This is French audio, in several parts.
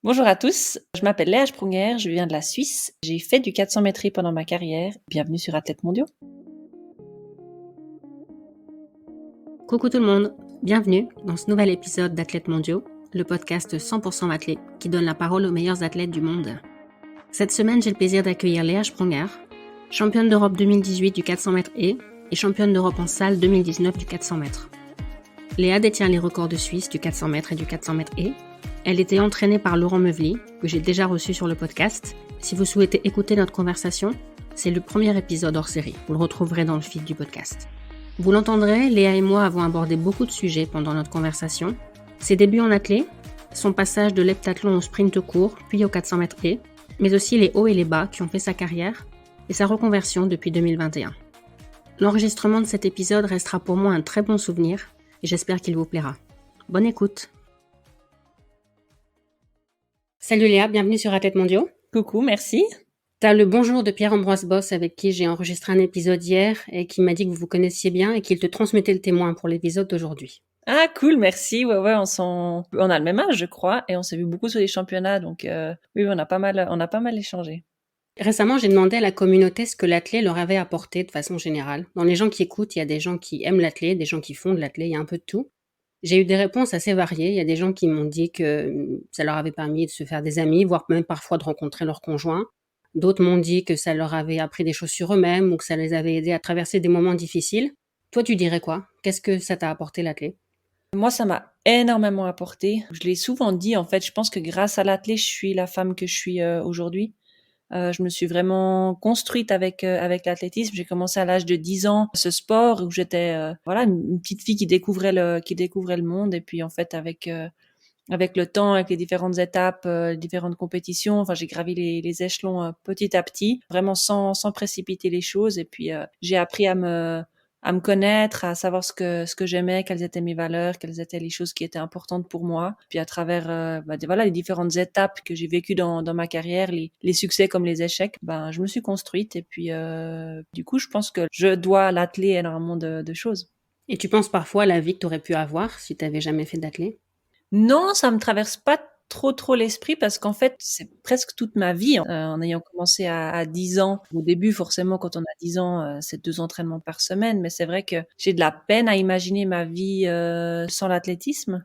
Bonjour à tous, je m'appelle Léa Sprunger, je viens de la Suisse. J'ai fait du 400 mètres pendant ma carrière. Bienvenue sur Athlètes Mondiaux. Coucou tout le monde, bienvenue dans ce nouvel épisode d'Athlètes Mondiaux, le podcast 100% athlète qui donne la parole aux meilleurs athlètes du monde. Cette semaine, j'ai le plaisir d'accueillir Léa Sprunger, championne d'Europe 2018 du 400 mètres et championne d'Europe en salle 2019 du 400 mètres. Léa détient les records de Suisse du 400 mètres et du 400 mètres et elle était entraînée par Laurent Meuvely, que j'ai déjà reçu sur le podcast. Si vous souhaitez écouter notre conversation, c'est le premier épisode hors série. Vous le retrouverez dans le feed du podcast. Vous l'entendrez, Léa et moi avons abordé beaucoup de sujets pendant notre conversation. Ses débuts en athlée, son passage de l'heptathlon au sprint court, puis au 400 mètres et, mais aussi les hauts et les bas qui ont fait sa carrière et sa reconversion depuis 2021. L'enregistrement de cet épisode restera pour moi un très bon souvenir et j'espère qu'il vous plaira. Bonne écoute. Salut Léa, bienvenue sur Athlètes Mondiaux. Coucou, merci. T'as le bonjour de Pierre-Ambroise Boss avec qui j'ai enregistré un épisode hier et qui m'a dit que vous vous connaissiez bien et qu'il te transmettait le témoin pour l'épisode d'aujourd'hui. Ah cool, merci. Ouais, on a le même âge, je crois, et on s'est vu beaucoup sur les championnats, donc oui, on a pas mal échangé. Récemment, j'ai demandé à la communauté ce que l'athlé leur avait apporté de façon générale. Dans les gens qui écoutent, il y a des gens qui aiment l'athlé, des gens qui font de l'athlé, il y a un peu de tout. J'ai eu des réponses assez variées. Il y a des gens qui m'ont dit que ça leur avait permis de se faire des amis, voire même parfois de rencontrer leur conjoint. D'autres m'ont dit que ça leur avait appris des choses sur eux-mêmes ou que ça les avait aidés à traverser des moments difficiles. Toi, tu dirais quoi? Qu'est-ce que ça t'a apporté l'athlé? Moi, ça m'a énormément apporté. Je l'ai souvent dit, en fait, je pense que grâce à l'athlé, je suis la femme que je suis aujourd'hui. Je me suis vraiment construite avec l'athlétisme. J'ai commencé à l'âge de 10 ans ce sport où j'étais une petite fille qui découvrait le monde, et puis en fait avec le temps, avec les différentes étapes, les différentes compétitions, enfin j'ai gravi les échelons petit à petit, vraiment sans précipiter les choses, et puis j'ai appris à me connaître, à savoir ce que j'aimais, quelles étaient mes valeurs, quelles étaient les choses qui étaient importantes pour moi. Puis à travers les différentes étapes que j'ai vécues dans ma carrière, les succès comme les échecs, je me suis construite, et puis du coup je pense que je dois à l'athlé énormément de choses. Et tu penses parfois à la vie que tu aurais pu avoir si tu n'avais jamais fait d'athlé? Non, ça me traverse pas trop l'esprit, parce qu'en fait, c'est presque toute ma vie, en ayant commencé à 10 ans. Au début, forcément, quand on a 10 ans, c'est 2 entraînements par semaine, mais c'est vrai que j'ai de la peine à imaginer ma vie sans l'athlétisme.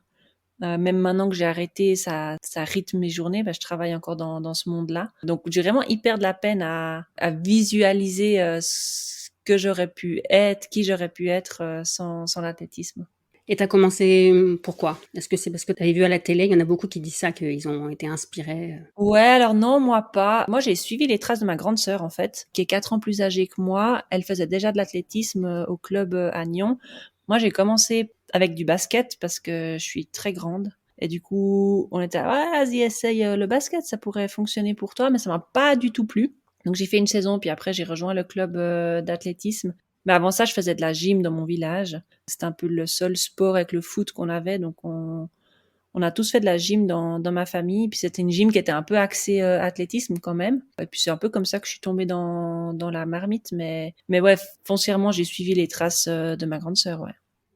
Même maintenant que j'ai arrêté, ça rythme mes journées, je travaille encore dans ce monde-là. Donc j'ai vraiment hyper de la peine à visualiser ce que j'aurais pu être, qui j'aurais pu être sans l'athlétisme. Et t'as commencé pourquoi? Est-ce que c'est parce que tu avais vu à la télé? Il y en a beaucoup qui disent ça, qu'ils ont été inspirés. Ouais, alors non, moi pas. Moi, j'ai suivi les traces de ma grande sœur, en fait, qui est 4 ans plus âgée que moi. Elle faisait déjà de l'athlétisme au club à Nyon. Moi, j'ai commencé avec du basket parce que je suis très grande. Et du coup, on était, ah, vas-y, essaye le basket, ça pourrait fonctionner pour toi, mais ça m'a pas du tout plu. Donc, j'ai fait une saison, puis après, j'ai rejoint le club d'athlétisme. Mais avant ça, je faisais de la gym dans mon village. C'était un peu le seul sport avec le foot qu'on avait, donc on a tous fait de la gym dans ma famille, puis c'était une gym qui était un peu axée athlétisme quand même. Et puis c'est un peu comme ça que je suis tombée dans la marmite, mais ouais, foncièrement, j'ai suivi les traces de ma grande sœur, ouais.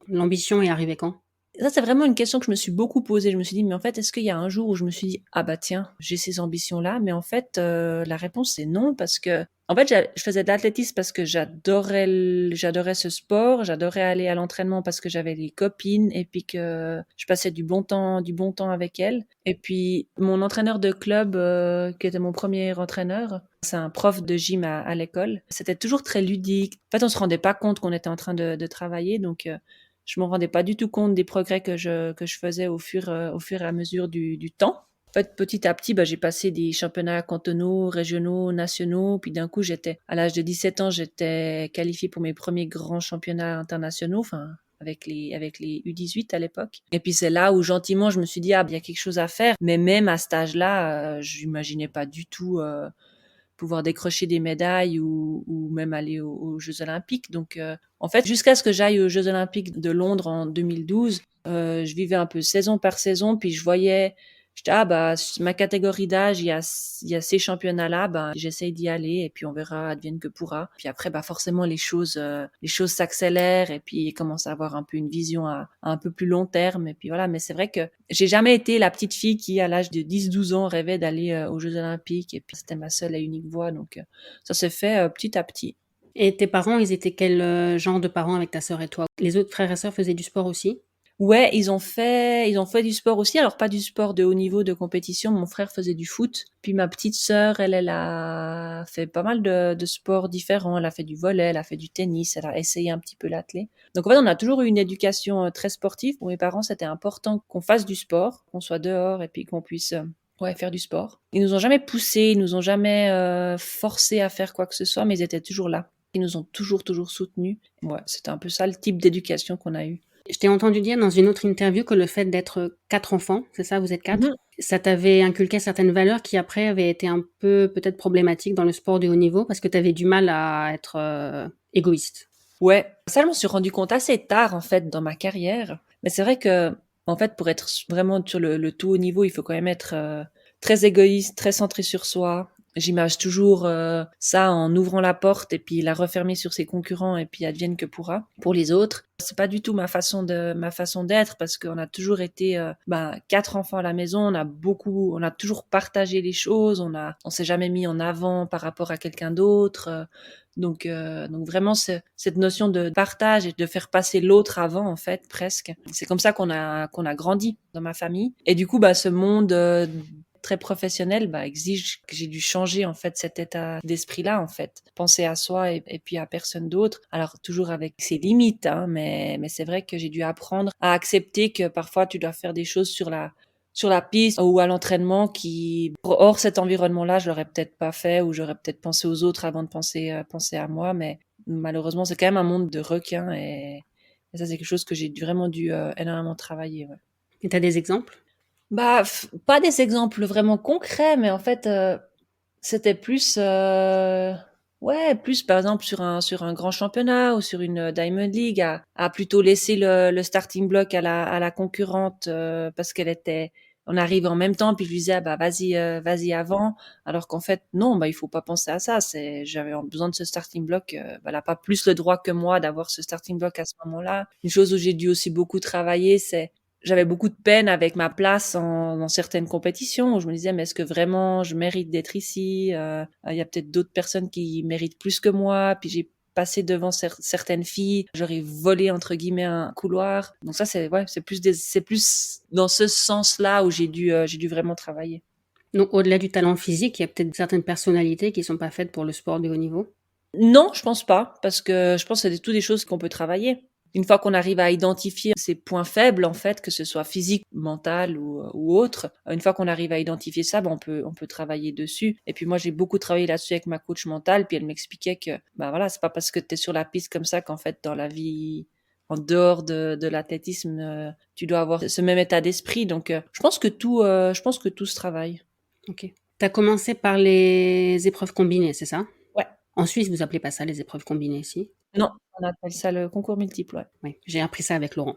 L'ambition est arrivée quand? Ça, c'est vraiment une question que je me suis beaucoup posée. Je me suis dit, mais en fait, est-ce qu'il y a un jour où je me suis dit, ah bah tiens, j'ai ces ambitions-là? Mais en fait, la réponse c'est non, parce que, en fait, je faisais de l'athlétisme parce que j'adorais ce sport, j'adorais aller à l'entraînement parce que j'avais des copines, et puis que je passais du bon temps avec elles. Et puis, mon entraîneur de club, qui était mon premier entraîneur, c'est un prof de gym à l'école. C'était toujours très ludique. En fait, on se rendait pas compte qu'on était en train de travailler, donc je me rendais pas du tout compte des progrès que je faisais au fur et à mesure du temps. En fait, petit à petit, j'ai passé des championnats cantonaux, régionaux, nationaux, puis d'un coup, à l'âge de 17 ans, j'étais qualifiée pour mes premiers grands championnats internationaux, enfin, avec les U18 à l'époque. Et puis c'est là où gentiment, je me suis dit, ah, il y a quelque chose à faire. Mais même à cet âge-là, j'imaginais pas du tout pouvoir décrocher des médailles ou même aller aux Jeux Olympiques. Donc, en fait, jusqu'à ce que j'aille aux Jeux Olympiques de Londres en 2012, je vivais un peu saison par saison, puis je voyais J'étais ma catégorie d'âge, il y a ces championnats-là, j'essaye d'y aller et puis on verra, advienne que pourra. Puis après, forcément les choses s'accélèrent et puis ils commencent à avoir un peu une vision à un peu plus long terme. Et puis voilà, mais c'est vrai que j'ai jamais été la petite fille qui, à l'âge de 10-12 ans, rêvait d'aller aux Jeux Olympiques et puis c'était ma seule et unique voie. Donc ça s'est fait petit à petit. Et tes parents, ils étaient quel genre de parents avec ta sœur et toi? Les autres frères et sœurs faisaient du sport aussi? Ouais, ils ont fait du sport aussi. Alors pas du sport de haut niveau de compétition. Mon frère faisait du foot. Puis ma petite sœur, elle a fait pas mal de sports différents. Elle a fait du volley, elle a fait du tennis, elle a essayé un petit peu l'athlé. Donc en fait, on a toujours eu une éducation très sportive. Pour mes parents, c'était important qu'on fasse du sport, qu'on soit dehors et puis qu'on puisse ouais, faire du sport. Ils nous ont jamais poussés, ils nous ont jamais forcés à faire quoi que ce soit, mais ils étaient toujours là. Ils nous ont toujours soutenus. Ouais, c'était un peu ça le type d'éducation qu'on a eu. Je t'ai entendu dire dans une autre interview que le fait d'être 4 enfants, c'est ça, vous êtes 4, Mhm. ça t'avait inculqué certaines valeurs qui après avaient été un peu peut-être problématiques dans le sport de haut niveau parce que tu avais du mal à être égoïste. Ouais, ça, je m'en suis rendu compte assez tard, en fait, dans ma carrière. Mais c'est vrai que, en fait, pour être vraiment sur le tout haut niveau, il faut quand même être très égoïste, très centré sur soi. J'imagine toujours ça en ouvrant la porte et puis la refermer sur ses concurrents et puis advienne que pourra pour les autres. C'est pas du tout ma façon d'être parce qu'on a toujours été 4 enfants à la maison, on a toujours partagé les choses, on s'est jamais mis en avant par rapport à quelqu'un d'autre. Donc vraiment cette notion de partage et de faire passer l'autre avant en fait presque. C'est comme ça qu'on a grandi dans ma famille. Et du coup ce monde très professionnel exige que j'ai dû changer en fait cet état d'esprit là en fait, penser à soi et puis à personne d'autre. Alors toujours avec ses limites hein, mais c'est vrai que j'ai dû apprendre à accepter que parfois tu dois faire des choses sur la piste ou à l'entraînement qui, hors cet environnement-là, je l'aurais peut-être pas fait ou j'aurais peut-être pensé aux autres avant de penser à moi. Mais malheureusement, c'est quand même un monde de requins et ça, c'est quelque chose que j'ai vraiment dû énormément travailler. Ouais. Et tu as des exemples? Pas des exemples vraiment concrets, mais en fait, c'était plus, ouais, plus par exemple sur un grand championnat ou sur une Diamond League à plutôt laisser le starting block à la concurrente parce qu'elle était, on arrive en même temps puis je lui disais vas-y avant alors qu'en fait non il faut pas penser à ça j'avais besoin de ce starting block elle a pas plus le droit que moi d'avoir ce starting block à ce moment-là. Une chose où j'ai dû aussi beaucoup travailler c'est j'avais beaucoup de peine avec ma place dans certaines compétitions où je me disais mais est-ce que vraiment je mérite d'être ici il y a peut-être d'autres personnes qui méritent plus que moi puis j'ai passé devant certaines filles j'aurais volé entre guillemets un couloir donc ça c'est plus dans ce sens-là où j'ai dû vraiment travailler. Donc au-delà du talent physique, il y a peut-être certaines personnalités qui sont pas faites pour le sport de haut niveau? Non, je pense pas, parce que je pense que c'est toutes des choses qu'on peut travailler. Une fois qu'on arrive à identifier ses points faibles, en fait, que ce soit physique, mental ou autre, une fois qu'on arrive à identifier ça, on peut travailler dessus. Et puis moi, j'ai beaucoup travaillé là-dessus avec ma coach mentale, puis elle m'expliquait que, voilà, c'est pas parce que tu es sur la piste comme ça qu'en fait, dans la vie, en dehors de l'athlétisme, tu dois avoir ce même état d'esprit. Donc, je pense que tout se travaille. Ok. Tu as commencé par les épreuves combinées, c'est ça? Ouais. En Suisse, vous appelez pas ça les épreuves combinées ici? Non, on appelle ça le concours multiple, ouais. Oui, j'ai appris ça avec Laurent.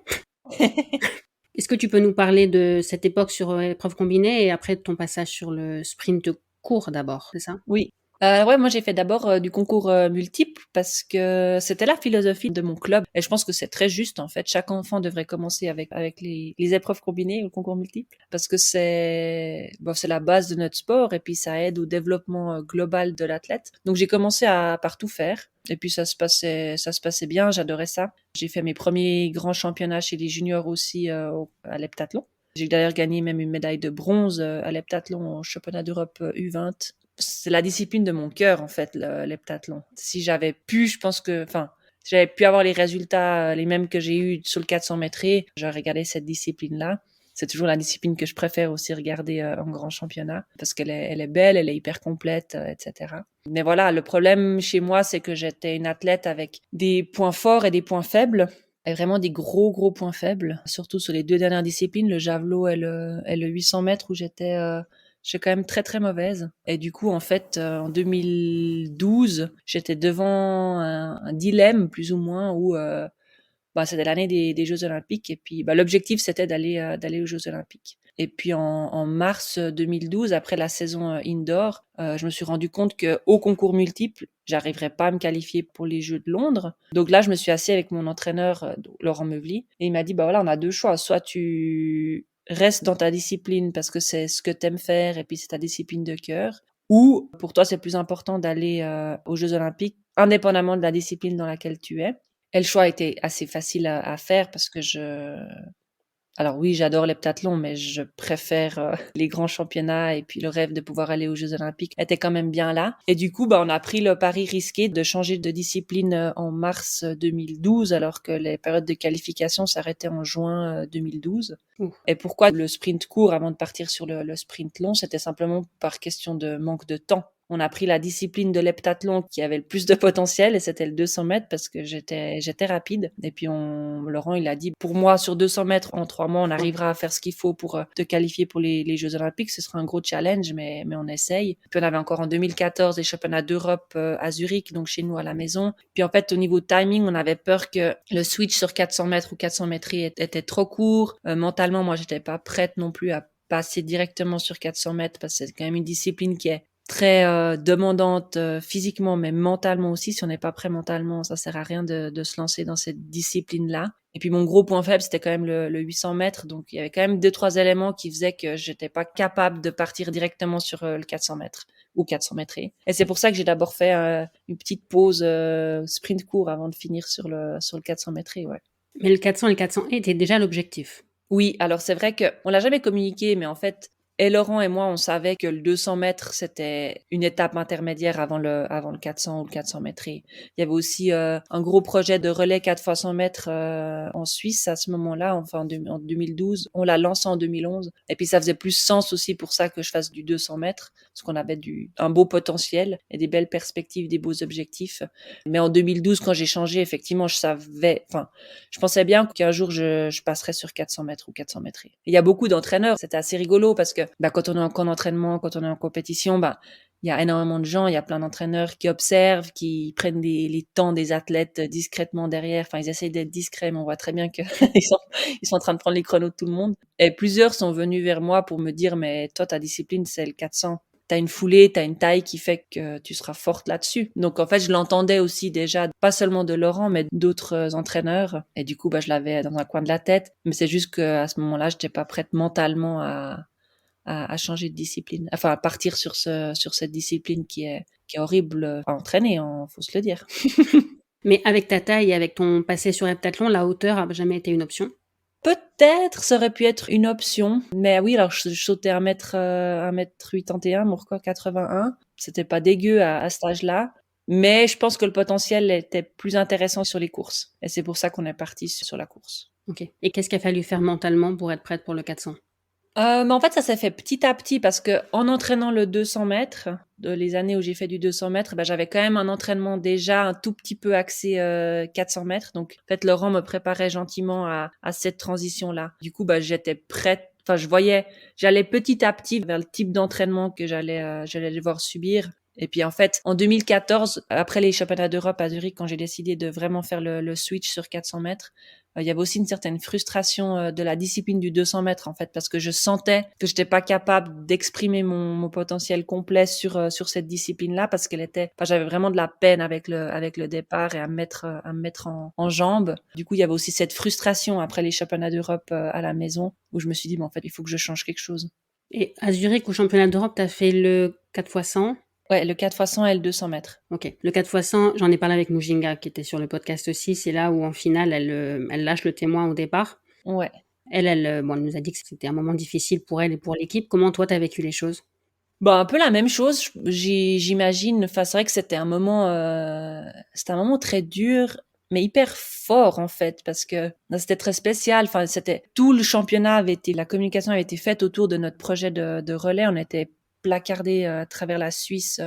Est-ce que tu peux nous parler de cette époque sur épreuves combinées et après de ton passage sur le sprint court d'abord, c'est ça? Oui. Ouais, moi j'ai fait d'abord du concours multiple parce que c'était la philosophie de mon club et je pense que c'est très juste en fait. Chaque enfant devrait commencer avec les épreuves combinées ou le concours multiple parce que c'est la base de notre sport et puis ça aide au développement global de l'athlète. Donc j'ai commencé à par tout faire et puis ça se passait bien, j'adorais ça. J'ai fait mes premiers grands championnats chez les juniors aussi à l'heptathlon. J'ai d'ailleurs gagné même une médaille de bronze à l'heptathlon au championnat d'Europe U20. C'est la discipline de mon cœur, en fait, l'heptathlon. Si j'avais pu, je pense que, enfin, si j'avais pu avoir les résultats les mêmes que j'ai eu sur le 400 mètres, j'aurais regardé cette discipline-là. C'est toujours la discipline que je préfère aussi regarder en grand championnat parce elle est belle, elle est hyper complète, etc. Mais voilà, le problème chez moi, c'est que j'étais une athlète avec des points forts et des points faibles. Et vraiment des gros points faibles, surtout sur les deux dernières disciplines, le javelot et le 800 mètres où j'étais quand même très mauvaise. Et du coup, en fait, en 2012, j'étais devant un dilemme plus ou moins où c'était l'année des Jeux Olympiques et puis l'objectif c'était d'aller aux Jeux Olympiques. Et puis en mars 2012, après la saison indoor, je me suis rendu compte que au concours multiple, j'arriverais pas à me qualifier pour les Jeux de Londres. Donc là, je me suis assis avec mon entraîneur, Laurent Meuvely, et il m'a dit, bah voilà, on a deux choix. Soit tu restes dans ta discipline parce que c'est ce que t'aimes faire et puis c'est ta discipline de cœur, ou pour toi, c'est plus important d'aller aux Jeux Olympiques, indépendamment de la discipline dans laquelle tu es. Et le choix était assez facile à faire parce que alors oui, j'adore l'heptathlon, mais je préfère les grands championnats et puis le rêve de pouvoir aller aux Jeux Olympiques était quand même bien là. Et du coup, on a pris le pari risqué de changer de discipline en mars 2012, alors que les périodes de qualification s'arrêtaient en juin 2012. Et pourquoi le sprint court avant de partir sur le sprint long? C'était simplement par question de manque de temps. On a pris la discipline de l'heptathlon qui avait le plus de potentiel et c'était le 200 mètres parce que j'étais rapide. Et puis Laurent, il a dit, pour moi, sur 200 mètres, en 3 mois, on arrivera à faire ce qu'il faut pour te qualifier pour les Jeux Olympiques. Ce sera un gros challenge, mais on essaye. Puis on avait encore en 2014 les championnats d'Europe à Zurich, donc chez nous à la maison. Puis en fait, au niveau timing, on avait peur que le switch sur 400 mètres ou 400 mètres était trop court. Mentalement, moi, j'étais pas prête non plus à passer directement sur 400 mètres parce que c'est quand même une discipline qui est très demandante physiquement, mais mentalement aussi. Si on n'est pas prêt mentalement, ça sert à rien de se lancer dans cette discipline-là. Et puis mon gros point faible, c'était quand même le 800 mètres. Donc il y avait quand même 2-3 éléments qui faisaient que j'étais pas capable de partir directement sur le 400 mètres ou 400 mètres. Et c'est pour ça que j'ai d'abord fait une petite pause sprint court avant de finir sur le 400 mètres. Ouais. Mais le 400 et le 400 était déjà l'objectif. Oui, alors c'est vrai qu'on l'a jamais communiqué, mais en fait, et Laurent et moi, on savait que le 200 mètres, c'était une étape intermédiaire avant le 400 ou le 400 mètres. Il y avait aussi un gros projet de relais 4 fois 100 mètres en Suisse à ce moment-là, enfin en 2012. On l'a lancé en 2011. Et puis ça faisait plus sens aussi pour ça que je fasse du 200 mètres, parce qu'on avait un beau potentiel et des belles perspectives, des beaux objectifs. Mais en 2012, quand j'ai changé, effectivement, je pensais bien qu'un jour je passerais sur 400 mètres ou 400 mètres. Il y a beaucoup d'entraîneurs, c'était assez rigolo parce que quand on est en camp d'entraînement, quand on est en compétition, il y a énormément de gens, il y a plein d'entraîneurs qui observent, qui prennent les temps des athlètes discrètement derrière. Enfin, ils essayent d'être discrets, mais on voit très bien que ils sont en train de prendre les chronos de tout le monde. Et plusieurs sont venus vers moi pour me dire, mais toi, ta discipline, c'est le 400. T'as une foulée, t'as une taille qui fait que tu seras forte là-dessus. Donc en fait, je l'entendais aussi déjà, pas seulement de Laurent, mais d'autres entraîneurs. Et du coup, je l'avais dans un coin de la tête. Mais c'est juste qu'à ce moment-là, j'étais pas prête mentalement à changer de discipline. Enfin, à partir sur cette discipline qui est horrible à entraîner, faut se le dire. Mais avec ta taille et avec ton passé sur heptathlon, la hauteur a jamais été une option? Peut-être, ça aurait pu être une option. Mais oui, alors je sautais 1m81, mon record 81. C'était pas dégueu à cet âge-là. Mais je pense que le potentiel était plus intéressant sur les courses. Et c'est pour ça qu'on est parti sur la course. Ok. Et qu'est-ce qu'il a fallu faire mentalement pour être prête pour le 400? Mais en fait, ça s'est fait petit à petit parce que en entraînant le 200 mètres, les années où j'ai fait du 200 mètres, j'avais quand même un entraînement déjà un tout petit peu axé 400 mètres. Donc, en fait, Laurent me préparait gentiment à cette transition-là. Du coup, j'étais prête. Enfin, j'allais petit à petit vers le type d'entraînement que j'allais devoir subir. Et puis en fait, en 2014, après les championnats d'Europe à Zurich, quand j'ai décidé de vraiment faire le switch sur 400 mètres, il y avait aussi une certaine frustration de la discipline du 200 mètres en fait, parce que je sentais que j'étais pas capable d'exprimer mon potentiel complet sur cette discipline-là, parce j'avais vraiment de la peine avec le départ et à me mettre en jambes. Du coup, il y avait aussi cette frustration après les championnats d'Europe à la maison, où je me suis dit, en fait, il faut que je change quelque chose. Et à Zurich, au championnat d'Europe, tu as fait le 4 x 100? Ouais, le 4 x 100 et le 200 mètres. Ok. Le 4 x 100, j'en ai parlé avec Mujinga, qui était sur le podcast aussi. C'est là où, en finale, elle lâche le témoin au départ. Ouais. Elle nous a dit que c'était un moment difficile pour elle et pour l'équipe. Comment toi, t'as vécu les choses? Un peu la même chose, j'imagine. Enfin, c'est vrai que c'était un moment très dur, mais hyper fort en fait, parce que c'était très spécial. Enfin, tout le championnat la communication avait été faite autour de notre projet de relais. On était placardés à travers la Suisse,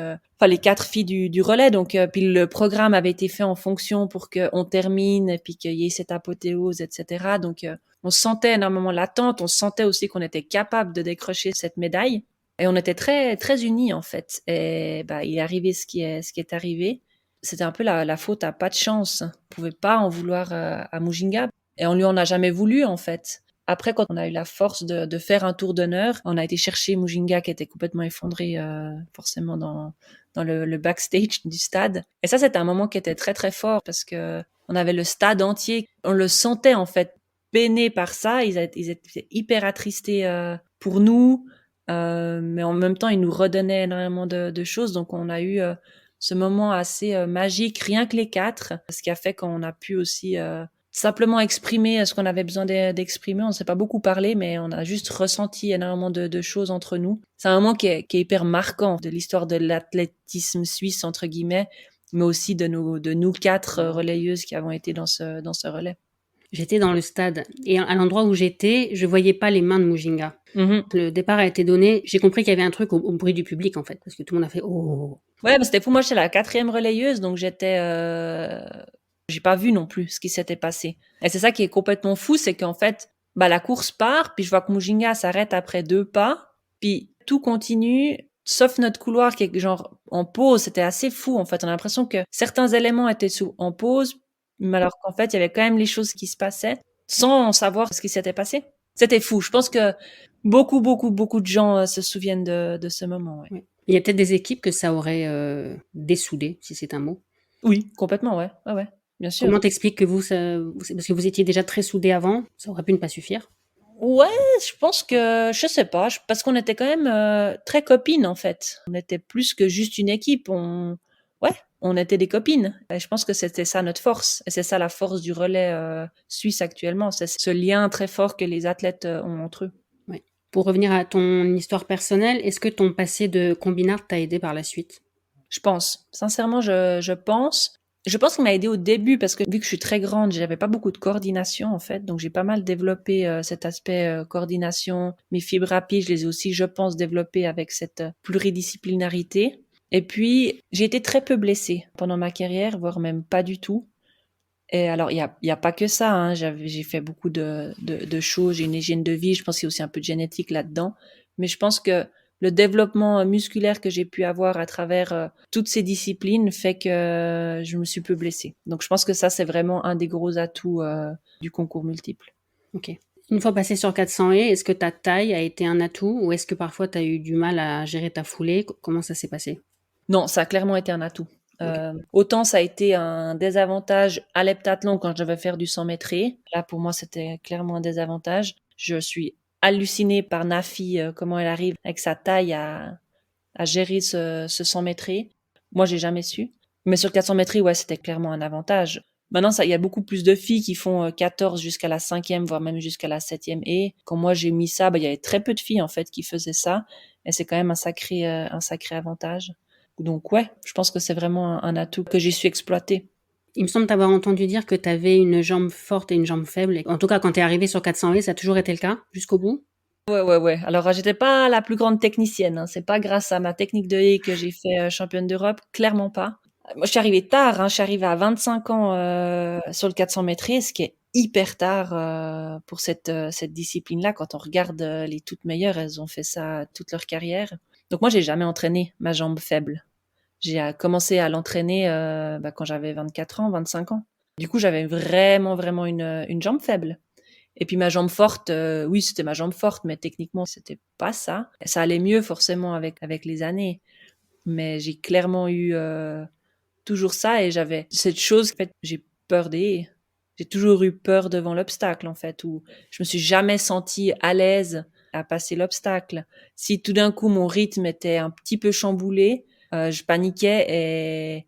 les 4 filles du relais. Donc, puis le programme avait été fait en fonction pour qu'on termine, et puis qu'il y ait cette apothéose, etc. Donc, on sentait énormément l'attente. On sentait aussi qu'on était capable de décrocher cette médaille. Et on était très, très unis, en fait. Et il est arrivé ce qui est arrivé. C'était un peu la faute à pas de chance. On pouvait pas en vouloir à Mujinga. Et on lui en a jamais voulu, en fait. après, quand on a eu la force de faire un tour d'honneur, on a été chercher Mujinga qui était complètement effondré, forcément dans le backstage du stade. Et ça, c'était un moment qui était très très fort parce que on avait le stade entier, on le sentait en fait peiné par ça. Ils étaient hyper attristés pour nous, mais en même temps, ils nous redonnaient énormément de choses. Donc, on a eu ce moment assez magique, rien que les quatre, ce qui a fait qu'on a pu aussi simplement exprimer ce qu'on avait besoin d'exprimer. On ne s'est pas beaucoup parlé, mais on a juste ressenti énormément de choses entre nous. C'est un moment qui est hyper marquant de l'histoire de l'athlétisme suisse, entre guillemets, mais aussi de nous quatre relayeuses qui avons été dans ce relais. J'étais dans le stade et à l'endroit où j'étais, je voyais pas les mains de Mujinga. Le départ a été donné. J'ai compris qu'il y avait un truc au bruit du public, en fait, parce que tout le monde a fait « Oh !» Ouais, mais c'était fou. Moi, j'étais la 4e relayeuse, donc j'ai pas vu non plus ce qui s'était passé. Et c'est ça qui est complètement fou, c'est qu'en fait, la course part, puis je vois que Mujinga s'arrête après 2 pas, puis tout continue, sauf notre couloir qui est genre en pause. C'était assez fou, en fait. On a l'impression que certains éléments étaient en pause, mais alors qu'en fait, il y avait quand même les choses qui se passaient, sans savoir ce qui s'était passé. C'était fou. Je pense que beaucoup de gens se souviennent de ce moment, ouais. Ouais. Il y a peut-être des équipes que ça aurait dessoudé, si c'est un mot. Oui, complètement, ouais. Ouais, bien sûr. Comment t'expliques que parce que vous étiez déjà très soudés avant, ça aurait pu ne pas suffire? Ouais, je pense que, je sais pas, parce qu'on était quand même très copines en fait. On était plus que juste une équipe. On était des copines. Et je pense que c'était ça notre force. Et c'est ça la force du relais suisse actuellement. C'est ce lien très fort que les athlètes ont entre eux. Ouais. Pour revenir à ton histoire personnelle, est-ce que ton passé de combinard t'a aidé par la suite? Je pense. Sincèrement, je pense. Je pense qu'il m'a aidé au début parce que vu que je suis très grande, j'avais pas beaucoup de coordination en fait, donc j'ai pas mal développé cet aspect coordination. Mes fibres rapides, je les ai aussi, je pense, développées avec cette pluridisciplinarité. Et puis j'ai été très peu blessée pendant ma carrière, voire même pas du tout. Et alors il y a pas que ça, hein. J'ai fait beaucoup de choses, j'ai une hygiène de vie, je pense qu'il y a aussi un peu de génétique là-dedans, mais je pense que le développement musculaire que j'ai pu avoir à travers toutes ces disciplines fait que je me suis peu blessée. Donc je pense que ça c'est vraiment un des gros atouts du concours multiple. Ok. Une fois passé sur 400 haies, est-ce que ta taille a été un atout ou est-ce que parfois tu as eu du mal à gérer ta foulée? Comment ça s'est passé? Non, ça a clairement été un atout. Ok. Autant ça a été un désavantage à l'heptathlon quand je devais faire du 100 mètres. Là, pour moi, c'était clairement un désavantage. Je suis hallucinée par Nafi, comment elle arrive avec sa taille à gérer ce 100 mètres. Moi, j'ai jamais su. Mais sur 400 mètres, ouais, c'était clairement un avantage. Maintenant, il y a beaucoup plus de filles qui font 14 jusqu'à la 5e, voire même jusqu'à la 7e. Et quand moi, j'ai mis ça, il y avait très peu de filles, en fait, qui faisaient ça. Et c'est quand même un sacré avantage. Donc ouais, je pense que c'est vraiment un atout que j'ai su exploiter. Il me semble t'avoir entendu dire que tu avais une jambe forte et une jambe faible. En tout cas, quand tu es arrivé sur 400 haies, ça a toujours été le cas, jusqu'au bout? Ouais. Alors, j'étais pas la plus grande technicienne, hein. C'est pas grâce à ma technique de haie que j'ai fait championne d'Europe, clairement pas. Moi, je suis arrivée tard, hein. Je suis arrivée à 25 ans sur le 400 mètres, ce qui est hyper tard pour cette discipline-là. Quand on regarde les toutes meilleures, elles ont fait ça toute leur carrière. Donc moi, j'ai jamais entraîné ma jambe faible. J'ai commencé à l'entraîner quand j'avais 24 ans, 25 ans. Du coup, j'avais vraiment une jambe faible. Et puis ma jambe forte, oui, c'était ma jambe forte, mais techniquement, c'était pas ça. Ça allait mieux forcément avec les années. Mais j'ai clairement eu toujours ça et j'avais cette chose, en fait, j'ai peur des... J'ai toujours eu peur devant l'obstacle, en fait, où je me suis jamais sentie à l'aise à passer l'obstacle. Si tout d'un coup mon rythme était un petit peu chamboulé, je paniquais et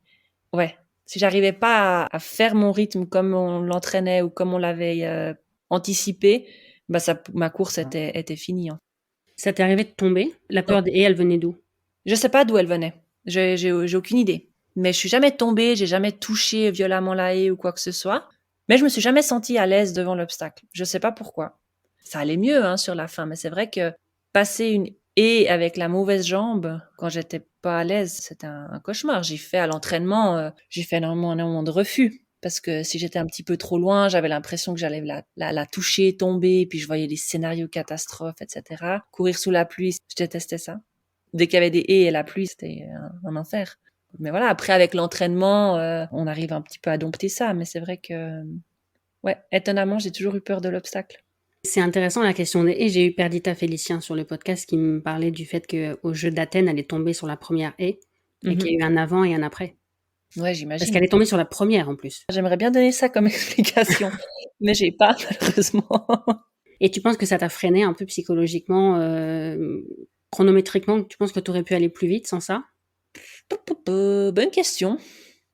ouais, si j'arrivais pas à faire mon rythme comme on l'entraînait ou comme on l'avait anticipé, ma course était finie, hein. Ça t'est arrivé de tomber? La Non, peur des haies, elle venait d'où? je sais pas d'où elle venait. J'ai aucune idée. Mais je suis jamais tombée, j'ai jamais touché violemment la haie ou quoi que ce soit. Mais je me suis jamais sentie à l'aise devant l'obstacle. Je sais pas pourquoi. Ça allait mieux, hein, sur la fin, mais c'est vrai que passer une haie avec la mauvaise jambe, quand j'étais pas à l'aise, c'était un cauchemar. J'ai fait à l'entraînement, j'ai fait énormément de refus. Parce que si j'étais un petit peu trop loin, j'avais l'impression que j'allais la toucher, tomber, puis je voyais des scénarios catastrophes, etc. Courir sous la pluie, je détestais ça. Dès qu'il y avait des haies et la pluie, c'était un enfer. Mais voilà, après avec l'entraînement, on arrive un petit peu à dompter ça. Mais c'est vrai que, ouais, étonnamment, j'ai toujours eu peur de l'obstacle. C'est intéressant la question des haies. J'ai eu Perdita Félicien sur le podcast qui me parlait du fait qu'au jeu d'Athènes, elle est tombée sur la première haie et qu'il y a eu un avant et un après. Ouais, Parce j'imagine. qu'elle est tombée sur la première en plus. J'aimerais bien donner ça comme explication, mais j'ai pas malheureusement. Et tu penses que ça t'a freiné un peu psychologiquement, chronométriquement, tu penses que tu aurais pu aller plus vite sans ça? Bonne question.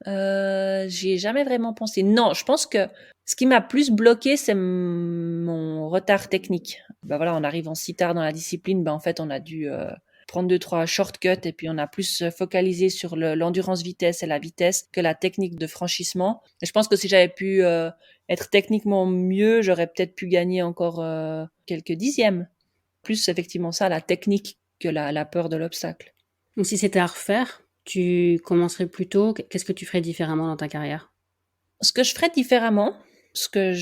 J'y ai jamais vraiment pensé. Non, je pense que ce qui m'a plus bloqué, c'est mon retard technique. Bah voilà, on arrive en si tard dans la discipline, bah en fait, on a dû prendre 2-3 shortcuts et puis on a plus focalisé sur l'endurance vitesse et la vitesse que la technique de franchissement. Et je pense que si j'avais pu être techniquement mieux, j'aurais peut-être pu gagner encore quelques dixièmes. Plus effectivement ça, la technique que la peur de l'obstacle. Donc si c'était à refaire, tu commencerais plus tôt, qu'est-ce que tu ferais différemment dans ta carrière? Ce que je ferais différemment, ce que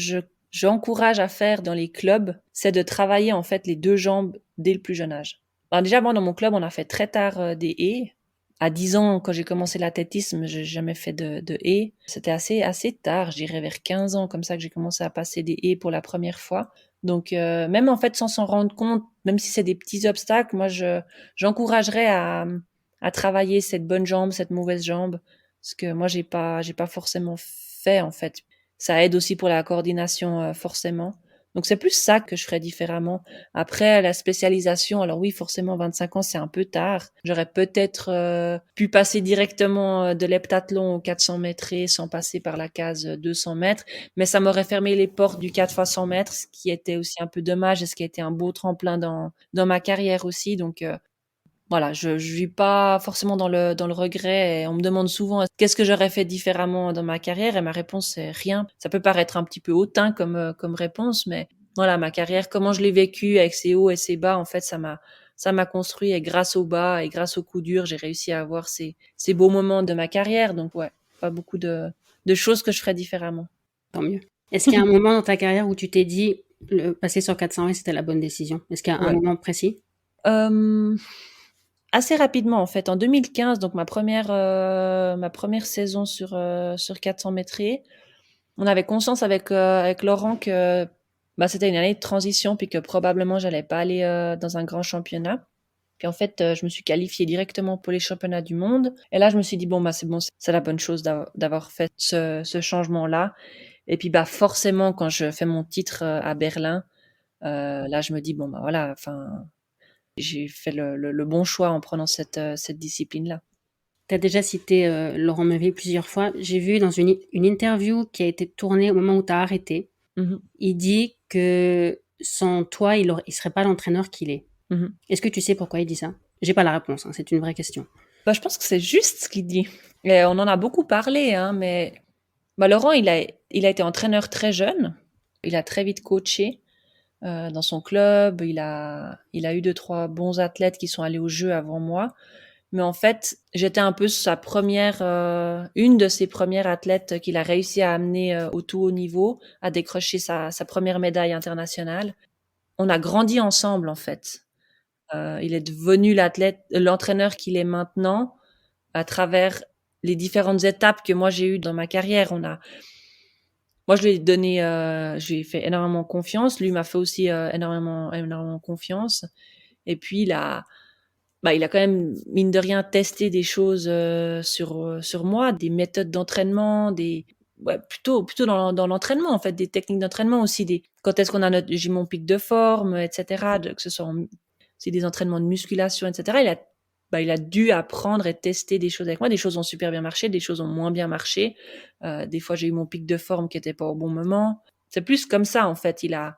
j'encourage à faire dans les clubs, c'est de travailler en fait les deux jambes dès le plus jeune âge. Alors déjà, moi, dans mon club, on a fait très tard des haies. À 10 ans, quand j'ai commencé l'athlétisme, j'ai jamais fait de haies. C'était assez tard, je dirais vers 15 ans, comme ça que j'ai commencé à passer des haies pour la première fois. Donc, même en fait, sans s'en rendre compte, même si c'est des petits obstacles, moi, j'encouragerais à travailler cette bonne jambe, cette mauvaise jambe, parce que moi, j'ai pas forcément fait, en fait. Ça aide aussi pour la coordination, forcément. Donc, c'est plus ça que je ferais différemment. Après, la spécialisation, alors oui, forcément, 25 ans, c'est un peu tard. J'aurais peut-être pu passer directement de l'heptathlon au 400 mètres sans passer par la case 200 mètres, mais ça m'aurait fermé les portes du 4 fois 100 mètres, ce qui était aussi un peu dommage et ce qui a été un beau tremplin dans ma carrière aussi. Donc, voilà, je vis pas forcément dans le regret et on me demande souvent qu'est-ce que j'aurais fait différemment dans ma carrière et ma réponse c'est rien. Ça peut paraître un petit peu hautain comme réponse, mais voilà, ma carrière, comment je l'ai vécue avec ses hauts et ses bas, en fait, ça m'a construit et grâce aux bas et grâce aux coups durs, j'ai réussi à avoir ces beaux moments de ma carrière. Donc ouais, pas beaucoup de choses que je ferais différemment. Tant mieux. Est-ce qu'il y a un moment dans ta carrière où tu t'es dit, passer sur 400 mètres, c'était la bonne décision? Est-ce qu'il y a un Ouais. moment précis? Assez rapidement en fait, en 2015, donc ma première saison sur 400 mètres, on avait conscience avec Laurent que bah, c'était une année de transition puis que probablement j'allais pas aller dans un grand championnat. Puis en fait, je me suis qualifiée directement pour les championnats du monde. Et là, je me suis dit bon, c'est bon, c'est la bonne chose d'avoir fait ce changement-là. Et puis bah forcément, quand je fais mon titre à Berlin, là, je me dis bon bah voilà, enfin, j'ai fait le bon choix en prenant cette discipline-là. Tu as déjà cité Laurent Meuvy plusieurs fois. J'ai vu dans une interview qui a été tournée au moment où tu as arrêté, Mhm. il dit que sans toi, il serait pas l'entraîneur qu'il est. Mhm. Est-ce que tu sais pourquoi il dit ça? J'ai pas la réponse, hein, c'est une vraie question. Bah, je pense que c'est juste ce qu'il dit. Et on en a beaucoup parlé, hein, mais bah, Laurent, il a été entraîneur très jeune. Il a très vite coaché dans son club. Il a eu 2-3 bons athlètes qui sont allés aux Jeux avant moi. Mais en fait, j'étais un peu une de ses premières athlètes qu'il a réussi à amener au tout haut niveau, à décrocher sa première médaille internationale. On a grandi ensemble, en fait. Il est devenu l'entraîneur qu'il est maintenant à travers les différentes étapes que moi j'ai eues dans ma carrière. Moi je lui ai donné, je lui ai fait énormément confiance. Lui m'a fait aussi énormément confiance. Et puis il a quand même mine de rien testé des choses sur moi, des méthodes d'entraînement, plutôt dans l'entraînement en fait, des techniques d'entraînement aussi, quand est-ce qu'on a j'ai mon pic de forme, etc. Que ce soit c'est des entraînements de musculation, etc. Il a dû apprendre et tester des choses avec moi. Des choses ont super bien marché, des choses ont moins bien marché. Des fois, j'ai eu mon pic de forme qui était pas au bon moment. C'est plus comme ça, en fait. Il a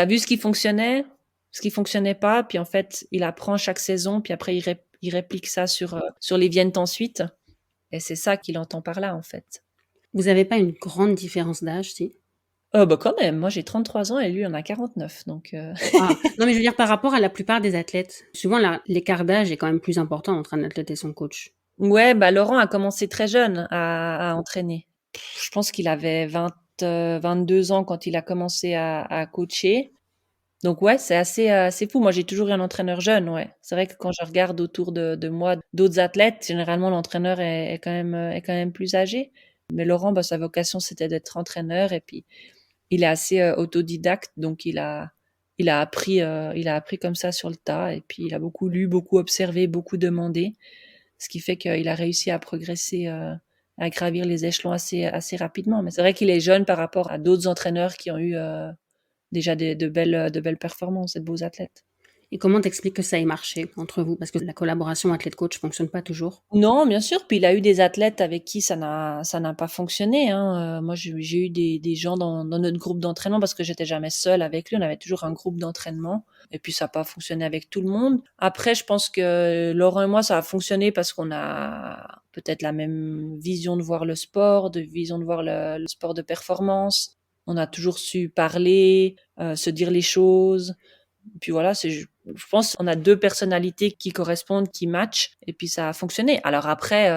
vu ce qui fonctionnait pas, puis en fait, il apprend chaque saison, puis après, il réplique ça sur les viennes ensuite. Et c'est ça qu'il entend par là, en fait. Vous avez pas une grande différence d'âge, si? Bah quand même, moi j'ai 33 ans et lui en a 49, donc Ah, non, mais je veux dire par rapport à la plupart des athlètes. Souvent, l'écart d'âge est quand même plus important entre un athlète et son coach. Ouais, bah Laurent a commencé très jeune à entraîner. Je pense qu'il avait 22 ans quand il a commencé à coacher. Donc ouais, c'est assez fou. Moi, j'ai toujours eu un entraîneur jeune, ouais. C'est vrai que quand je regarde autour de moi d'autres athlètes, généralement l'entraîneur est quand même plus âgé. Mais Laurent, bah, sa vocation, c'était d'être entraîneur et puis il est assez autodidacte, donc il a appris comme ça sur le tas. Et puis, il a beaucoup lu, beaucoup observé, beaucoup demandé. Ce qui fait qu'il a réussi à progresser, à gravir les échelons assez rapidement. Mais c'est vrai qu'il est jeune par rapport à d'autres entraîneurs qui ont eu déjà de belles performances et de beaux athlètes. Et comment t'expliques que ça ait marché entre vous? Parce que la collaboration athlète-coach fonctionne pas toujours. Non, bien sûr. Puis il a eu des athlètes avec qui ça n'a pas fonctionné. Hein. Moi, j'ai eu des gens dans notre groupe d'entraînement parce que j'étais jamais seule avec lui. On avait toujours un groupe d'entraînement. Et puis ça n'a pas fonctionné avec tout le monde. Après, je pense que Laurent et moi, ça a fonctionné parce qu'on a peut-être la même vision de voir le sport, de vision de voir le sport de performance. On a toujours su parler, se dire les choses. Puis voilà, je pense qu'on a deux personnalités qui correspondent, qui matchent, et puis ça a fonctionné. Alors après,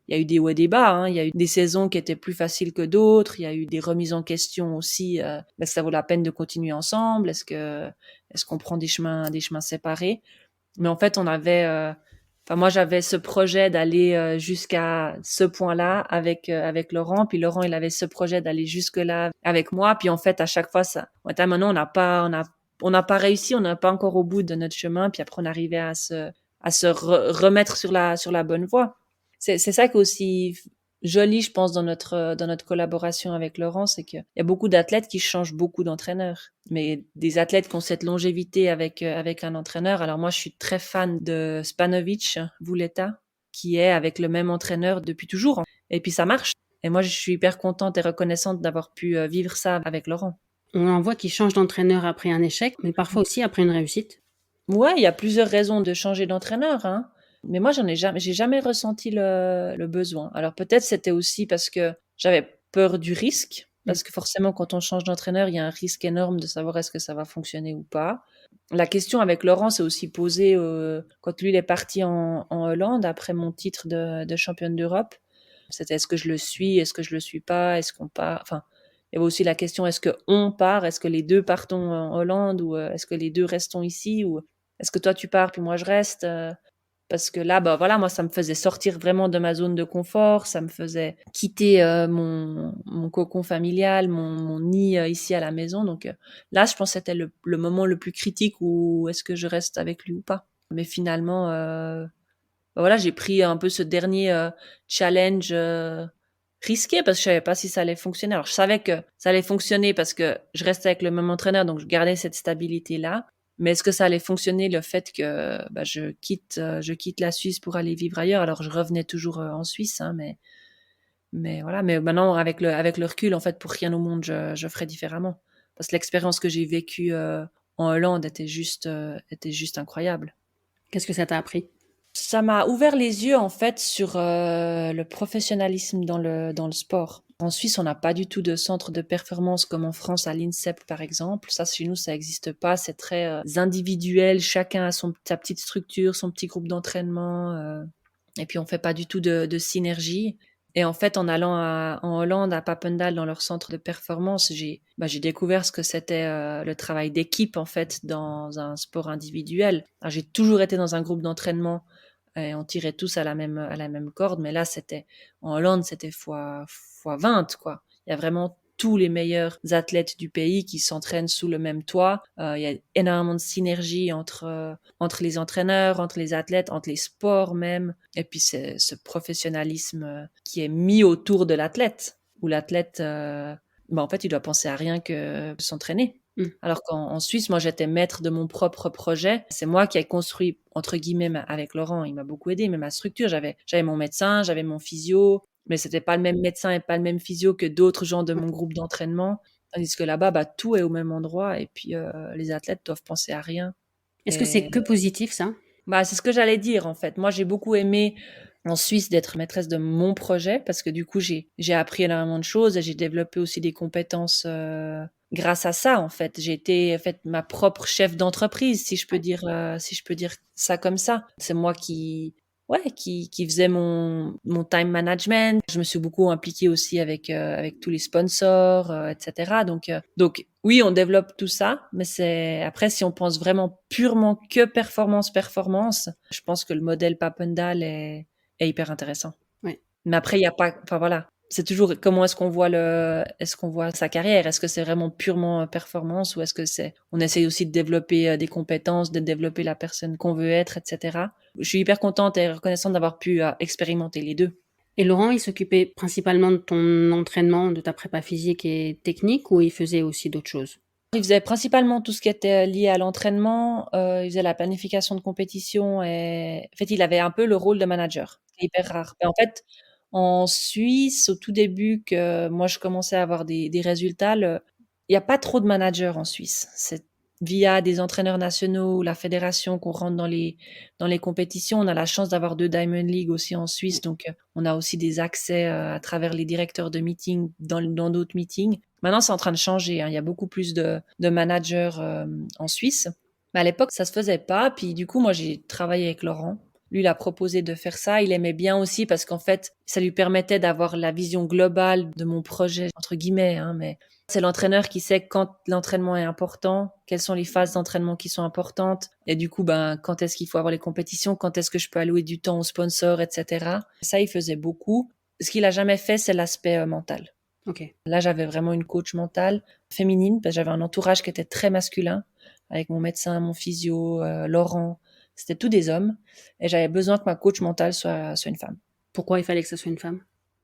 il y a eu des hauts et des bas, hein. Il y a eu des saisons qui étaient plus faciles que d'autres. Il y a eu des remises en question aussi. Est-ce que ça vaut la peine de continuer ensemble? Est-ce qu'on prend des chemins séparés? Mais en fait, enfin moi j'avais ce projet d'aller jusqu'à ce point-là avec Laurent, puis Laurent il avait ce projet d'aller jusque là avec moi, puis en fait à chaque fois ça, maintenant on n'a pas réussi, on n'a pas encore au bout de notre chemin, puis après on arrivait à se remettre sur la bonne voie. C'est ça qui est aussi joli, je pense, dans notre collaboration avec Laurent, c'est qu'il y a beaucoup d'athlètes qui changent beaucoup d'entraîneurs. Mais des athlètes qui ont cette longévité avec un entraîneur. Alors moi, je suis très fan de Spanovic, Vuleta, qui est avec le même entraîneur depuis toujours. Et puis ça marche. Et moi, je suis hyper contente et reconnaissante d'avoir pu vivre ça avec Laurent. On en voit qui changent d'entraîneur après un échec, mais parfois aussi après une réussite. Ouais, il y a plusieurs raisons de changer d'entraîneur, hein. Mais moi, j'ai jamais ressenti le besoin. Alors peut-être c'était aussi parce que j'avais peur du risque, parce que forcément, quand on change d'entraîneur, il y a un risque énorme de savoir est-ce que ça va fonctionner ou pas. La question avec Laurent s'est aussi posée quand lui il est parti en Hollande après mon titre de championne d'Europe. C'était est-ce que je le suis, est-ce que je le suis pas, est-ce qu'on part. Enfin, il y avait aussi la question est-ce que on part, est-ce que les deux partons en Hollande ou est-ce que les deux restons ici ou est-ce que toi tu pars puis moi je reste. Parce que là, bah voilà, moi, ça me faisait sortir vraiment de ma zone de confort, ça me faisait quitter mon cocon familial, mon nid ici à la maison. Donc là, je pense que c'était le moment le plus critique où est-ce que je reste avec lui ou pas. Mais finalement, bah voilà, j'ai pris un peu ce dernier challenge risqué parce que je savais pas si ça allait fonctionner. Alors, je savais que ça allait fonctionner parce que je restais avec le même entraîneur, donc je gardais cette stabilité-là. Mais est-ce que ça allait fonctionner le fait que bah, je quitte la Suisse pour aller vivre ailleurs? Alors je revenais toujours en Suisse, hein, mais voilà. Mais maintenant avec le recul, en fait, pour rien au monde, je ferais différemment parce que l'expérience que j'ai vécue en Hollande était juste incroyable. Qu'est-ce que ça t'a appris? Ça m'a ouvert les yeux en fait sur le professionnalisme dans le sport. En Suisse, on n'a pas du tout de centre de performance comme en France à l'INSEP par exemple. Ça, chez nous, ça n'existe pas. C'est très individuel. Chacun a sa petite structure, son petit groupe d'entraînement. Et puis, on fait pas du tout de synergie. Et en fait, en allant en Hollande, à Papendal, dans leur centre de performance, j'ai découvert ce que c'était le travail d'équipe en fait dans un sport individuel. Alors, j'ai toujours été dans un groupe d'entraînement et on tirait tous à la même corde, mais là en Hollande c'était fois 20 quoi. Il y a vraiment tous les meilleurs athlètes du pays qui s'entraînent sous le même toit. Il y a énormément de synergie entre les entraîneurs, entre les athlètes, entre les sports même. Et puis c'est ce professionnalisme qui est mis autour de l'athlète, où l'athlète, en fait, il doit penser à rien que s'entraîner. Alors qu'en Suisse, moi, j'étais maître de mon propre projet. C'est moi qui ai construit, entre guillemets, avec Laurent. Il m'a beaucoup aidé, mais ma structure, j'avais mon médecin, j'avais mon physio, mais c'était pas le même médecin et pas le même physio que d'autres gens de mon groupe d'entraînement. Tandis que là-bas, bah, tout est au même endroit et puis les athlètes doivent penser à rien. Est-ce que c'est que positif, ça? Bah, c'est ce que j'allais dire, en fait. Moi, j'ai beaucoup aimé en Suisse d'être maîtresse de mon projet parce que du coup, j'ai appris énormément de choses et j'ai développé aussi des compétences grâce à ça, en fait. J'ai été, en fait, ma propre chef d'entreprise, si je peux dire ça comme ça. C'est moi qui faisait mon time management. Je me suis beaucoup impliquée aussi avec tous les sponsors, etc. Donc oui, on développe tout ça, mais après si on pense vraiment purement que performance, je pense que le modèle Papendal est hyper intéressant. Ouais. Mais après il y a pas, enfin voilà, c'est toujours comment est-ce qu'on voit sa carrière? Est-ce que c'est vraiment purement performance ou est-ce que on essaye aussi de développer des compétences, de développer la personne qu'on veut être, etc. Je suis hyper contente et reconnaissante d'avoir pu expérimenter les deux. Et Laurent, il s'occupait principalement de ton entraînement, de ta prépa physique et technique, ou il faisait aussi d'autres choses? Il faisait principalement tout ce qui était lié à l'entraînement. Il faisait la planification de compétition et en fait, il avait un peu le rôle de manager. C'est hyper rare. Et en fait, en Suisse, au tout début que moi je commençais à avoir des résultats, il n'y a pas trop de managers en Suisse. C'est via des entraîneurs nationaux ou la fédération qu'on rentre dans les compétitions. On a la chance d'avoir 2 Diamond League aussi en Suisse, donc on a aussi des accès à travers les directeurs de meeting dans d'autres meetings. Maintenant, c'est en train de changer, hein. Il y a beaucoup plus de managers en Suisse. Mais à l'époque, ça se faisait pas. Puis du coup, moi, j'ai travaillé avec Laurent. Lui, il a proposé de faire ça. Il aimait bien aussi parce qu'en fait, ça lui permettait d'avoir la vision globale de mon projet, entre guillemets, hein, mais c'est l'entraîneur qui sait quand l'entraînement est important, quelles sont les phases d'entraînement qui sont importantes, et du coup, ben, quand est-ce qu'il faut avoir les compétitions, quand est-ce que je peux allouer du temps aux sponsors, etc. Ça, il faisait beaucoup. Ce qu'il a jamais fait, c'est l'aspect mental. Ok. Là, j'avais vraiment une coach mentale féminine, parce que j'avais un entourage qui était très masculin, avec mon médecin, mon physio, Laurent. C'était tous des hommes, et j'avais besoin que ma coach mentale soit une femme. Pourquoi il fallait que ce soit une femme?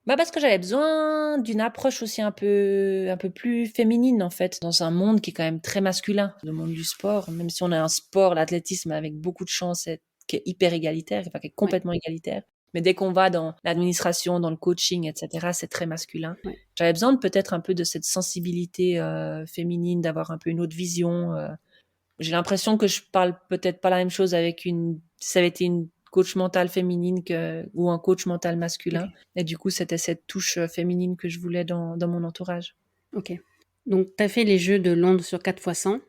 Bah parce que j'avais besoin d'une approche aussi un peu plus féminine en fait, dans un monde qui est quand même très masculin, le monde du sport. Même si on a un sport, l'athlétisme avec beaucoup de chance, qui est hyper égalitaire, enfin qui est Ouais. complètement égalitaire. Mais dès qu'on va dans l'administration, dans le coaching, etc., c'est très masculin. Ouais. J'avais besoin de peut-être un peu de cette sensibilité féminine, d'avoir un peu une autre vision. J'ai l'impression que je parle peut-être pas la même chose avec si ça avait été une coach mentale féminine ou un coach mental masculin. Ok. Et du coup, c'était cette touche féminine que je voulais dans mon entourage. Ok. Donc, tu as fait les Jeux de Londres sur 4x100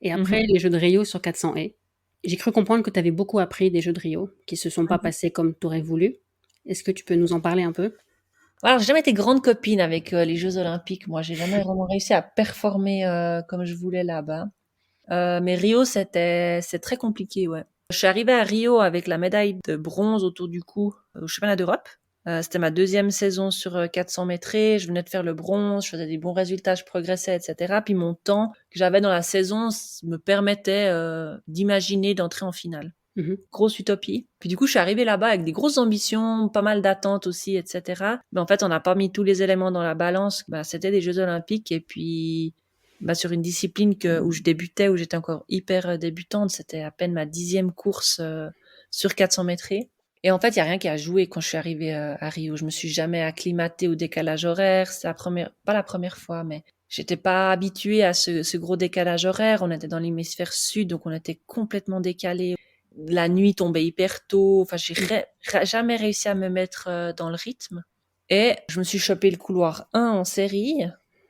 et après Mhm. les Jeux de Rio sur 400 haies. J'ai cru comprendre que tu avais beaucoup appris des Jeux de Rio, qui se sont pas Mhm. passés comme tu aurais voulu. Est-ce que tu peux nous en parler un peu? Alors, j'ai jamais été grande copine avec les Jeux Olympiques. Moi, j'ai jamais vraiment réussi à performer comme je voulais là-bas. Mais Rio, c'est très compliqué, ouais. Je suis arrivée à Rio avec la médaille de bronze autour du cou au championnat d'Europe. C'était ma deuxième saison sur 400 mètres. Je venais de faire le bronze, je faisais des bons résultats, je progressais, etc. Puis mon temps que j'avais dans la saison me permettait d'imaginer d'entrer en finale. Mhm. Grosse utopie. Puis du coup, je suis arrivée là-bas avec des grosses ambitions, pas mal d'attentes aussi, etc. Mais en fait, on n'a pas mis tous les éléments dans la balance. Bah, c'était des Jeux Olympiques et puis bah, sur une discipline où je débutais, où j'étais encore hyper débutante. C'était à peine ma 10e course sur 400 mètres. Et en fait, il y a rien qui a joué quand je suis arrivée à Rio. Je me suis jamais acclimatée au décalage horaire. C'est pas la première fois, mais j'étais pas habituée à ce gros décalage horaire. On était dans l'hémisphère sud, donc on était complètement décalé. La nuit tombait hyper tôt. Enfin, j'ai jamais réussi à me mettre dans le rythme. Et je me suis chopé le couloir 1 en série,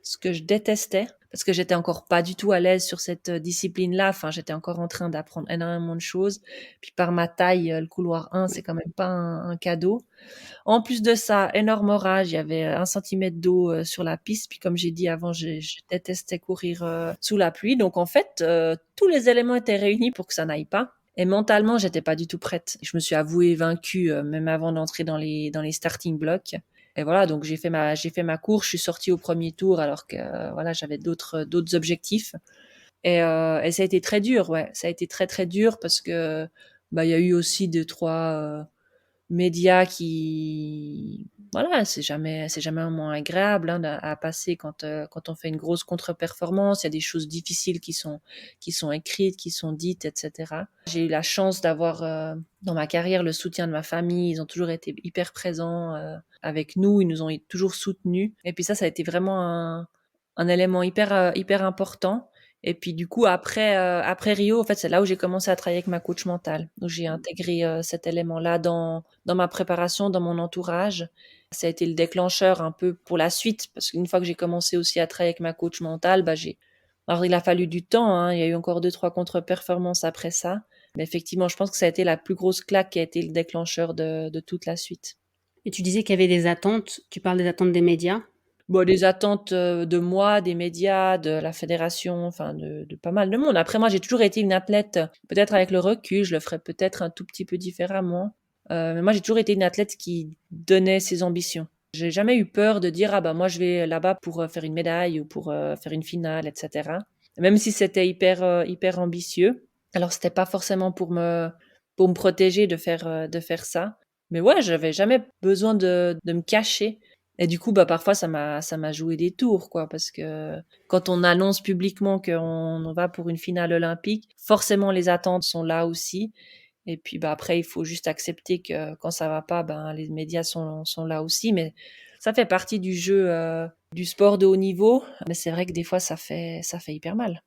ce que je détestais, parce que j'étais encore pas du tout à l'aise sur cette discipline-là. Enfin, j'étais encore en train d'apprendre énormément de choses. Puis par ma taille, le couloir 1, c'est quand même pas un cadeau. En plus de ça, énorme orage, il y avait 1 centimètre d'eau sur la piste. Puis comme j'ai dit avant, je détestais courir sous la pluie. Donc en fait, tous les éléments étaient réunis pour que ça n'aille pas. Et mentalement, j'étais pas du tout prête. Je me suis avouée vaincue même avant d'entrer dans les starting blocks. Et voilà, donc j'ai fait ma course, je suis sortie au premier tour alors que voilà, j'avais d'autres objectifs. Et ça a été très dur, ouais, ça a été très très dur parce que bah il y a eu aussi 2 3 médias qui voilà, c'est jamais un moment agréable hein, à passer quand on fait une grosse contre-performance. Il y a des choses difficiles qui sont écrites, qui sont dites, etc. J'ai eu la chance d'avoir dans ma carrière le soutien de ma famille. Ils ont toujours été hyper présents avec nous. Ils nous ont toujours soutenus. Et puis ça a été vraiment un élément hyper important. Et puis du coup après Rio, en fait, c'est là où j'ai commencé à travailler avec ma coach mentale. Donc j'ai intégré cet élément-là dans ma préparation, dans mon entourage. Ça a été le déclencheur un peu pour la suite parce qu'une fois que j'ai commencé aussi à travailler avec ma coach mentale, alors il a fallu du temps, hein. Il y a eu encore 2 3 contre-performances après ça. Mais effectivement, je pense que ça a été la plus grosse claque qui a été le déclencheur de toute la suite. Et tu disais qu'il y avait des attentes. Tu parles des attentes des médias. Bon, des attentes de moi, des médias, de la fédération, enfin de pas mal de monde. Après, moi, j'ai toujours été une athlète, peut-être avec le recul, je le ferais peut-être un tout petit peu différemment. Mais moi, j'ai toujours été une athlète qui donnait ses ambitions. J'ai jamais eu peur de dire: «Ah bah, moi je vais là-bas pour, faire une médaille ou pour, faire une finale» et cetera. Même si c'était hyper ambitieux. Alors c'était pas forcément pour me protéger de faire ça. Mais ouais, j'avais jamais besoin de me cacher et du coup, bah, parfois ça m'a joué des tours, quoi, parce que quand on annonce publiquement qu'on va pour une finale olympique, forcément les attentes sont là aussi et puis, bah, après il faut juste accepter que quand ça va pas, ben, les médias sont là aussi, mais ça fait partie du jeu, du sport de haut niveau, mais c'est vrai que des fois ça fait hyper mal.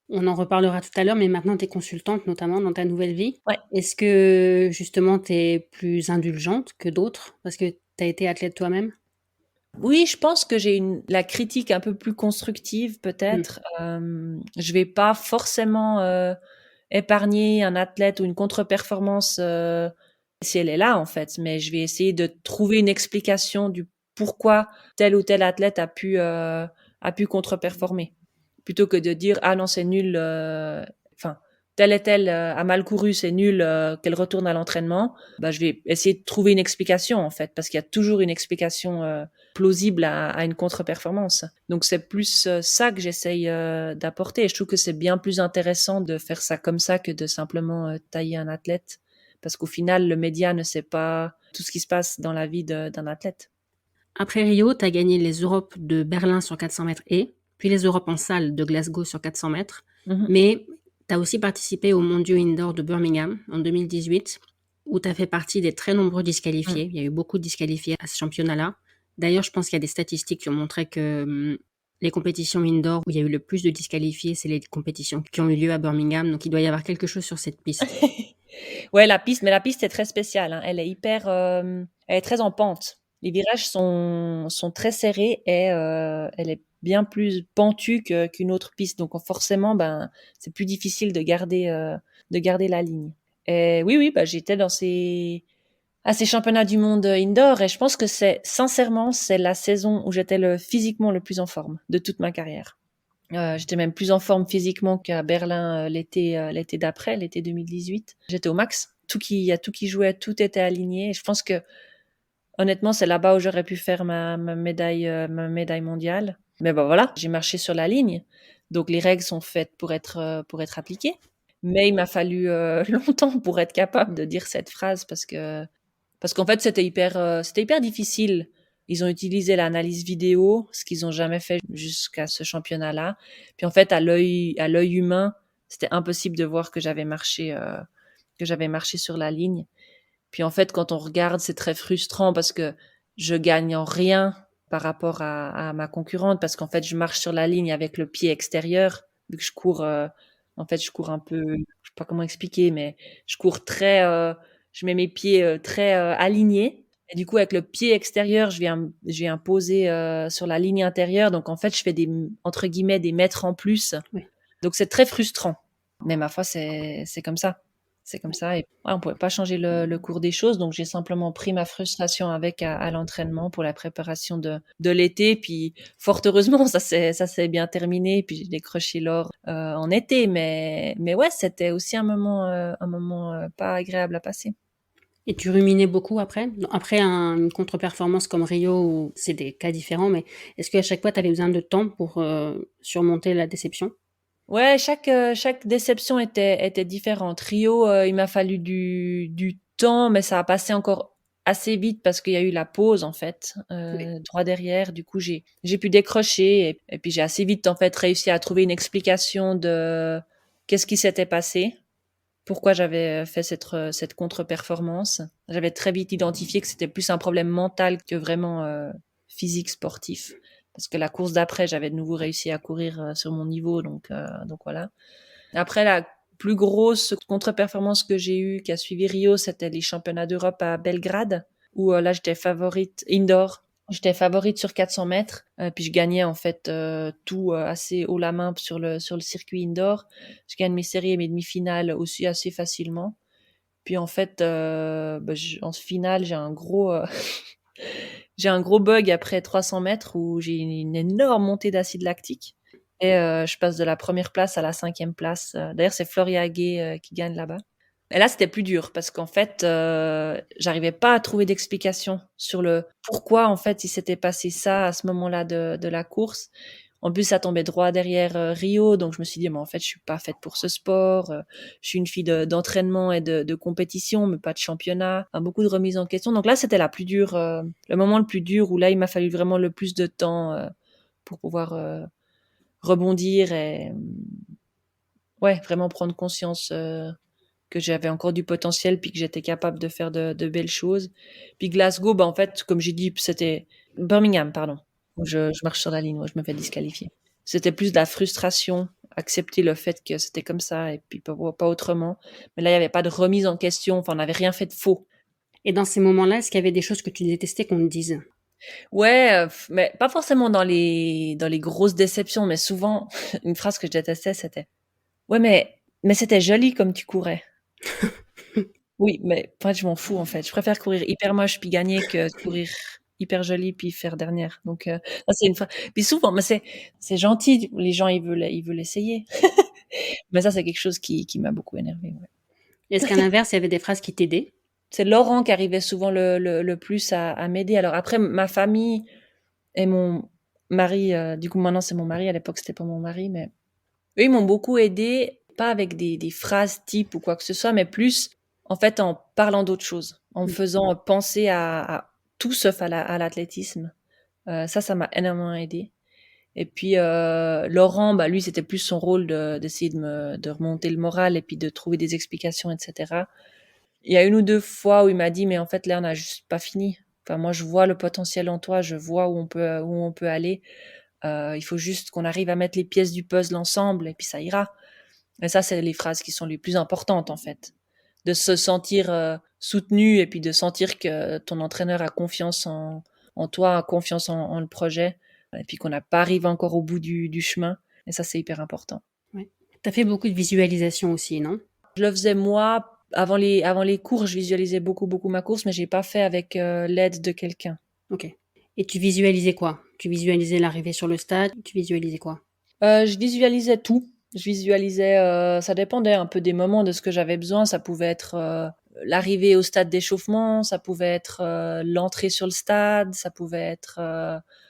On en reparlera tout à l'heure, mais maintenant tu es consultante, notamment dans ta nouvelle vie. Ouais. Est-ce que justement tu es plus indulgente que d'autres parce que tu as été athlète toi-même? Oui, je pense que j'ai la critique un peu plus constructive Mmh. peut-être. Je vais pas forcément, épargner un athlète ou une contre-performance, si elle est là, en fait, mais je vais essayer de trouver une explication du pourquoi tel ou tel athlète a pu contre-performer. Plutôt que de dire: «Ah non, c'est nul, enfin, tel et tel, a mal couru, c'est nul, qu'elle retourne à l'entraînement». Bah, je vais essayer de trouver une explication, en fait, parce qu'il y a toujours une explication, plausible à une contre-performance. Donc c'est plus, ça que j'essaye, d'apporter et je trouve que c'est bien plus intéressant de faire ça comme ça que de simplement, tailler un athlète. Parce qu'au final, le média ne sait pas tout ce qui se passe dans la vie d'un athlète. Après Rio, tu as gagné les Europes de Berlin sur 400 mètres puis les Europes en salle de Glasgow sur 400 mètres. Mmh. Mais tu as aussi participé aux Mondiaux Indoor de Birmingham en 2018, où tu as fait partie des très nombreux Mmh. disqualifiés. Il y a eu beaucoup de disqualifiés à ce championnat-là. D'ailleurs, je pense qu'il y a des statistiques qui ont montré que les compétitions indoor où il y a eu le plus de disqualifiés, c'est les compétitions qui ont eu lieu à Birmingham. Donc il doit y avoir quelque chose sur cette piste. Ouais, la piste est très spéciale, hein. Elle est très en pente. Les virages sont très serrés et elle est bien plus pentue qu'une autre piste. Donc forcément, ben, c'est plus difficile de garder la ligne. Et oui, oui, bah, j'étais à ces championnats du monde indoor et je pense que sincèrement, c'est la saison où j'étais physiquement le plus en forme de toute ma carrière. J'étais même plus en forme physiquement qu'à Berlin, l'été d'après, l'été 2018. J'étais au max. Il y a tout qui jouait, tout était aligné et je pense que honnêtement, c'est là-bas où j'aurais pu faire ma médaille mondiale. Mais bah, voilà, j'ai marché sur la ligne. Donc les règles sont faites pour être appliquées. Mais il m'a fallu, longtemps pour être capable de dire cette phrase parce qu'en fait, c'était hyper difficile. Ils ont utilisé l'analyse vidéo, ce qu'ils ont jamais fait jusqu'à ce championnat-là. Puis en fait, à l'œil humain, c'était impossible de voir que j'avais marché sur la ligne. Puis en fait, quand on regarde, c'est très frustrant parce que je gagne en rien par rapport à ma concurrente parce qu'en fait, je marche sur la ligne avec le pied extérieur vu que je cours. En fait, je cours un peu, je sais pas comment expliquer, mais je cours je mets mes pieds très alignés. Et du coup, avec le pied extérieur, je viens poser sur la ligne intérieure. Donc en fait, je fais entre guillemets des mètres en plus. Oui. Donc c'est très frustrant. Mais ma foi, c'est comme ça. C'est comme ça et ouais, on pouvait pas changer le cours des choses, donc j'ai simplement pris ma frustration avec à l'entraînement pour la préparation de l'été. Puis fort heureusement, ça s'est bien terminé, puis j'ai décroché l'or, en été. Mais ouais, c'était aussi un moment pas agréable à passer. Et tu ruminais beaucoup après? Après une contre-performance comme Rio, où c'est des cas différents, mais est-ce qu'à chaque fois, tu avais besoin de temps pour surmonter la déception? Ouais, chaque déception était différente. Rio, il m'a fallu du temps, mais ça a passé encore assez vite parce qu'il y a eu la pause en fait, Oui. droit derrière. Du coup, j'ai pu décrocher et puis j'ai assez vite en fait réussi à trouver une explication de qu'est-ce qui s'était passé, pourquoi j'avais fait cette contre-performance. J'avais très vite identifié que c'était plus un problème mental que vraiment physique, sportif. Parce que la course d'après, j'avais de nouveau réussi à courir sur mon niveau, donc voilà. Après, la plus grosse contre-performance que j'ai eue, qui a suivi Rio, c'était les championnats d'Europe à Belgrade, où là, j'étais favorite indoor. J'étais favorite sur 400 mètres, puis je gagnais en fait tout assez haut la main sur le circuit indoor. Je gagne mes séries et mes demi-finales aussi assez facilement. Puis en fait, bah, en finale, j'ai un gros bug après 300 mètres où j'ai une énorme montée d'acide lactique et je passe de la première place à la cinquième place. D'ailleurs, c'est Floria Gay qui gagne là-bas. Et là, c'était plus dur parce qu'en fait, j'arrivais pas à trouver d'explication sur le pourquoi, en fait, il s'était passé ça à ce moment-là de la course. En plus, ça tombait droit derrière Rio, donc je me suis dit, mais en fait, je suis pas faite pour ce sport. Je suis une fille d'entraînement et de compétition, mais pas de championnat. Enfin, beaucoup de remises en question. Donc là, c'était la plus dure, le moment le plus dur où là, il m'a fallu vraiment le plus de temps pour pouvoir rebondir et ouais, vraiment prendre conscience que j'avais encore du potentiel puis que j'étais capable de faire de belles choses. Puis Glasgow, bah en fait, comme j'ai dit, c'était Birmingham, pardon. Où je marche sur la ligne, où je me fais disqualifier. C'était plus de la frustration, accepter le fait que c'était comme ça et puis pas autrement. Mais là, il n'y avait pas de remise en question. Enfin, on n'avait rien fait de faux. Et dans ces moments-là, est-ce qu'il y avait des choses que tu détestais qu'on te dise? Ouais, mais pas forcément dans les grosses déceptions, mais souvent, une phrase que je détestais, c'était ouais, mais c'était joli comme tu courais. Oui, mais en fait, je m'en fous, en fait. Je préfère courir hyper moche puis gagner que courir hyper jolie puis faire dernière. Donc, ça, c'est une fois. Puis souvent, mais c'est gentil. Les gens, ils veulent essayer. Mais ça, c'est quelque chose qui m'a beaucoup énervée. Ouais. Est-ce qu'à l'inverse, il y avait des phrases qui t'aidaient? C'est Laurent qui arrivait souvent le plus à m'aider. Alors après, ma famille et mon mari, du coup, maintenant, c'est mon mari. À l'époque, c'était pas mon mari, mais eux, ils m'ont beaucoup aidé, pas avec des phrases type ou quoi que ce soit, mais plus en fait en parlant d'autres choses, en me faisant penser à tout sauf à l'athlétisme. Ça m'a énormément aidé. Et puis Laurent, bah lui, c'était plus son rôle d'essayer de remonter le moral et puis de trouver des explications, etc. Il y a une ou deux fois où il m'a dit, mais en fait, là, on n'a juste pas fini. Enfin, moi, je vois le potentiel en toi, je vois où on peut aller. Il faut juste qu'on arrive à mettre les pièces du puzzle ensemble et puis ça ira. Et ça, c'est les phrases qui sont les plus importantes, en fait. De se sentir soutenu et puis de sentir que ton entraîneur a confiance en toi, a confiance en le projet, et puis qu'on n'a pas arrivé encore au bout du chemin. Et ça, c'est hyper important. Ouais. Tu as fait beaucoup de visualisation aussi, non? Je le faisais moi, avant les cours, je visualisais beaucoup, beaucoup ma course, mais j'ai pas fait avec l'aide de quelqu'un. Ok. Et tu visualisais quoi? Tu visualisais l'arrivée sur le stade? Tu visualisais quoi? Je visualisais tout. Je visualisais, ça dépendait un peu des moments, de ce que j'avais besoin. Ça pouvait être l'arrivée au stade d'échauffement, ça pouvait être l'entrée sur le stade, ça pouvait être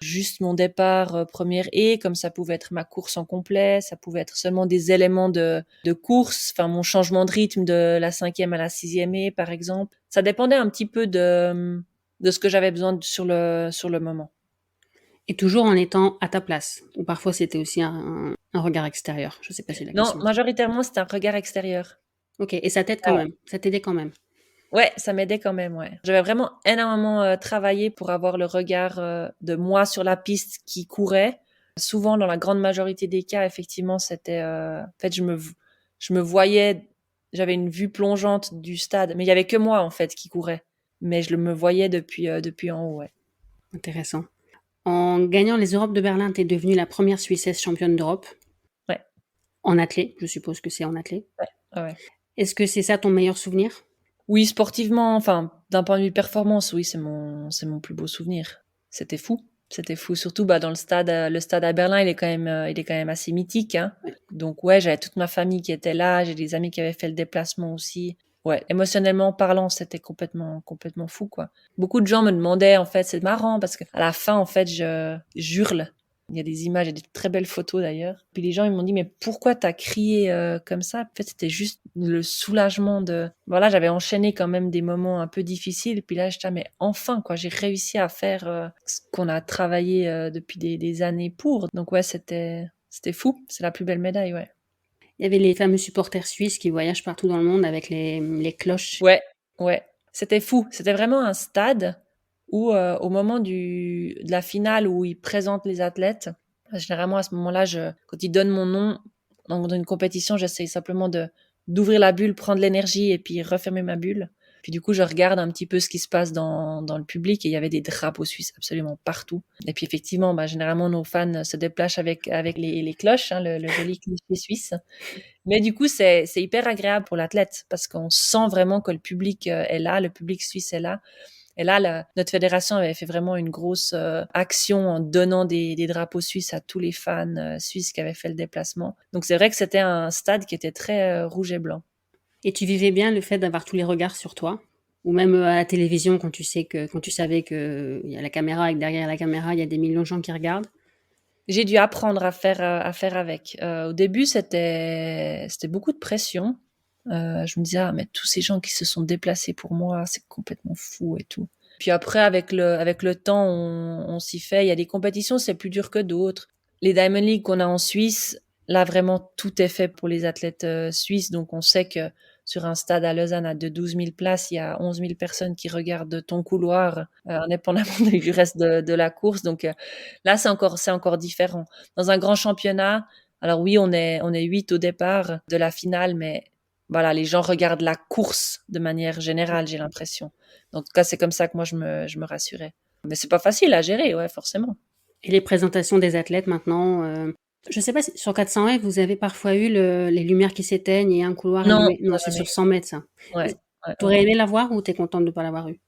juste mon départ première haie, comme ça pouvait être ma course en complet, ça pouvait être seulement des éléments de course, enfin mon changement de rythme de la 5e à la 6e haie, par exemple. Ça dépendait un petit peu de ce que j'avais besoin sur le moment. Et toujours en étant à ta place. Ou parfois c'était aussi un regard extérieur. Je sais pas si la Non, question. majoritairement, c'était un regard extérieur. Ok. Et ça t'aide Ah quand ouais. même. Ça t'aidait quand même. Ouais, ça m'aidait quand même, ouais. J'avais vraiment énormément travaillé pour avoir le regard de moi sur la piste qui courait. Souvent, dans la grande majorité des cas, effectivement, c'était... en fait, je me voyais... J'avais une vue plongeante du stade, mais il y avait que moi, en fait, qui courait. Mais je me voyais depuis en haut, ouais. Intéressant. En gagnant les Europes de Berlin, tu es devenue la première Suissesse championne d'Europe. Ouais, En athlée. Je suppose que c'est en athlée. ouais, ouais. Ouais. Est-ce que c'est ça ton meilleur souvenir? Oui, sportivement, enfin, d'un point de vue performance, oui, c'est mon plus beau souvenir. C'était fou. C'était fou, surtout bah, dans le stade à Berlin, il est quand même assez mythique, hein. Ouais. Donc ouais, j'avais toute ma famille qui était là, j'ai des amis qui avaient fait le déplacement aussi. Ouais, émotionnellement parlant, c'était complètement, complètement fou, quoi. Beaucoup de gens me demandaient, en fait, c'est marrant parce que à la fin, en fait, j'hurle. Il y a des images et des très belles photos d'ailleurs. Puis les gens ils m'ont dit mais pourquoi t'as crié comme ça? En fait c'était juste le soulagement de voilà j'avais enchaîné quand même des moments un peu difficiles. Puis là j'étais mais enfin quoi j'ai réussi à faire ce qu'on a travaillé depuis des années pour. Donc ouais c'était fou. C'est la plus belle médaille ouais. Il y avait les fameux supporters suisses qui voyagent partout dans le monde avec les cloches. Ouais ouais c'était fou. C'était vraiment un stade où au moment de la finale où ils présentent les athlètes. Généralement, à ce moment-là, quand ils donnent mon nom dans une compétition, j'essaye simplement d'ouvrir la bulle, prendre l'énergie et puis refermer ma bulle. Puis du coup, je regarde un petit peu ce qui se passe dans le public et il y avait des drapeaux suisses absolument partout. Et puis effectivement, bah, généralement, nos fans se déplacent avec les cloches, hein, le joli cliché suisse. Mais du coup, c'est hyper agréable pour l'athlète parce qu'on sent vraiment que le public est là, le public suisse est là. Et là, notre fédération avait fait vraiment une grosse action en donnant des drapeaux suisses à tous les fans suisses qui avaient fait le déplacement. Donc c'est vrai que c'était un stade qui était très rouge et blanc. Et tu vivais bien le fait d'avoir tous les regards sur toi? Ou même à la télévision, quand tu savais qu'il y a la caméra et que derrière la caméra, il y a des millions de gens qui regardent? J'ai dû apprendre à faire avec. Au début, c'était beaucoup de pression. Je me disais: «Ah mais tous ces gens qui se sont déplacés pour moi, c'est complètement fou et tout». Puis après avec le temps, on s'y fait. Il y a des compétitions, c'est plus dur que d'autres. Les Diamond League qu'on a en Suisse, là vraiment tout est fait pour les athlètes, suisses. Donc on sait que sur un stade à Lausanne à de 12 000 places, il y a 11 000 personnes qui regardent ton couloir, indépendamment du reste de la course. Donc là, c'est encore différent. Dans un grand championnat, alors oui, on est 8 au départ de la finale, mais voilà, les gens regardent la course de manière générale, j'ai l'impression. En tout cas, c'est comme ça que moi je me rassurais. Mais c'est pas facile à gérer, ouais, forcément. Et les présentations des athlètes maintenant, je sais pas si sur 400 mètres, vous avez parfois eu les lumières qui s'éteignent et un couloir Non, allumé? on Non, n'a c'est jamais sur eu. 100 mètres, ça. Ouais, ouais, T'aurais ouais. aimé l'avoir ou t'es contente de ne pas l'avoir eu?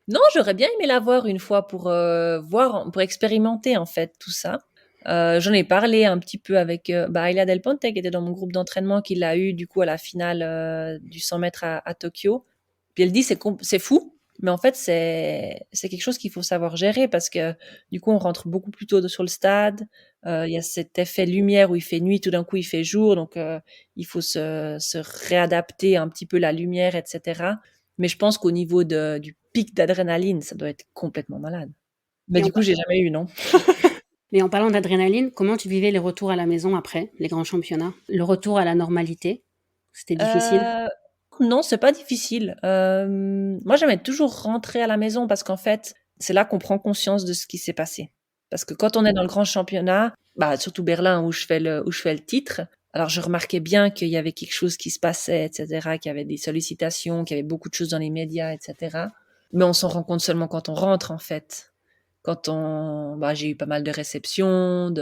Non, j'aurais bien aimé la voir une fois pour voir, pour expérimenter en fait tout ça. J'en ai parlé un petit peu avec Ayla Del Ponte qui était dans mon groupe d'entraînement, qui l'a eu du coup à la finale du 100 mètres à Tokyo. Puis elle dit c'est fou, mais en fait c'est quelque chose qu'il faut savoir gérer parce que du coup on rentre beaucoup plus tôt sur le stade. Il y a cet effet lumière où il fait nuit, tout d'un coup il fait jour, donc il faut se réadapter un petit peu la lumière, etc. Mais je pense qu'au niveau du pic d'adrénaline, ça doit être complètement malade. Mais Et en du coup, pa j'ai jamais eu, non. mais en parlant d'adrénaline, comment tu vivais les retours à la maison après les grands championnats? Le retour à la normalité? C'était difficile? Heu, non, c'est pas difficile. Moi, j'aimais toujours rentrer à la maison parce qu'en fait, c'est là qu'on prend conscience de ce qui s'est passé. Parce que quand on est dans le grand championnat, bah, surtout Berlin où je fais le titre, alors je remarquais bien qu'il y avait quelque chose qui se passait et cetera, qu'il y avait des sollicitations, qu'il y avait beaucoup de choses dans les médias et cetera. Mais on s'en rend compte seulement quand on rentre, en fait. J'ai eu pas mal de réceptions,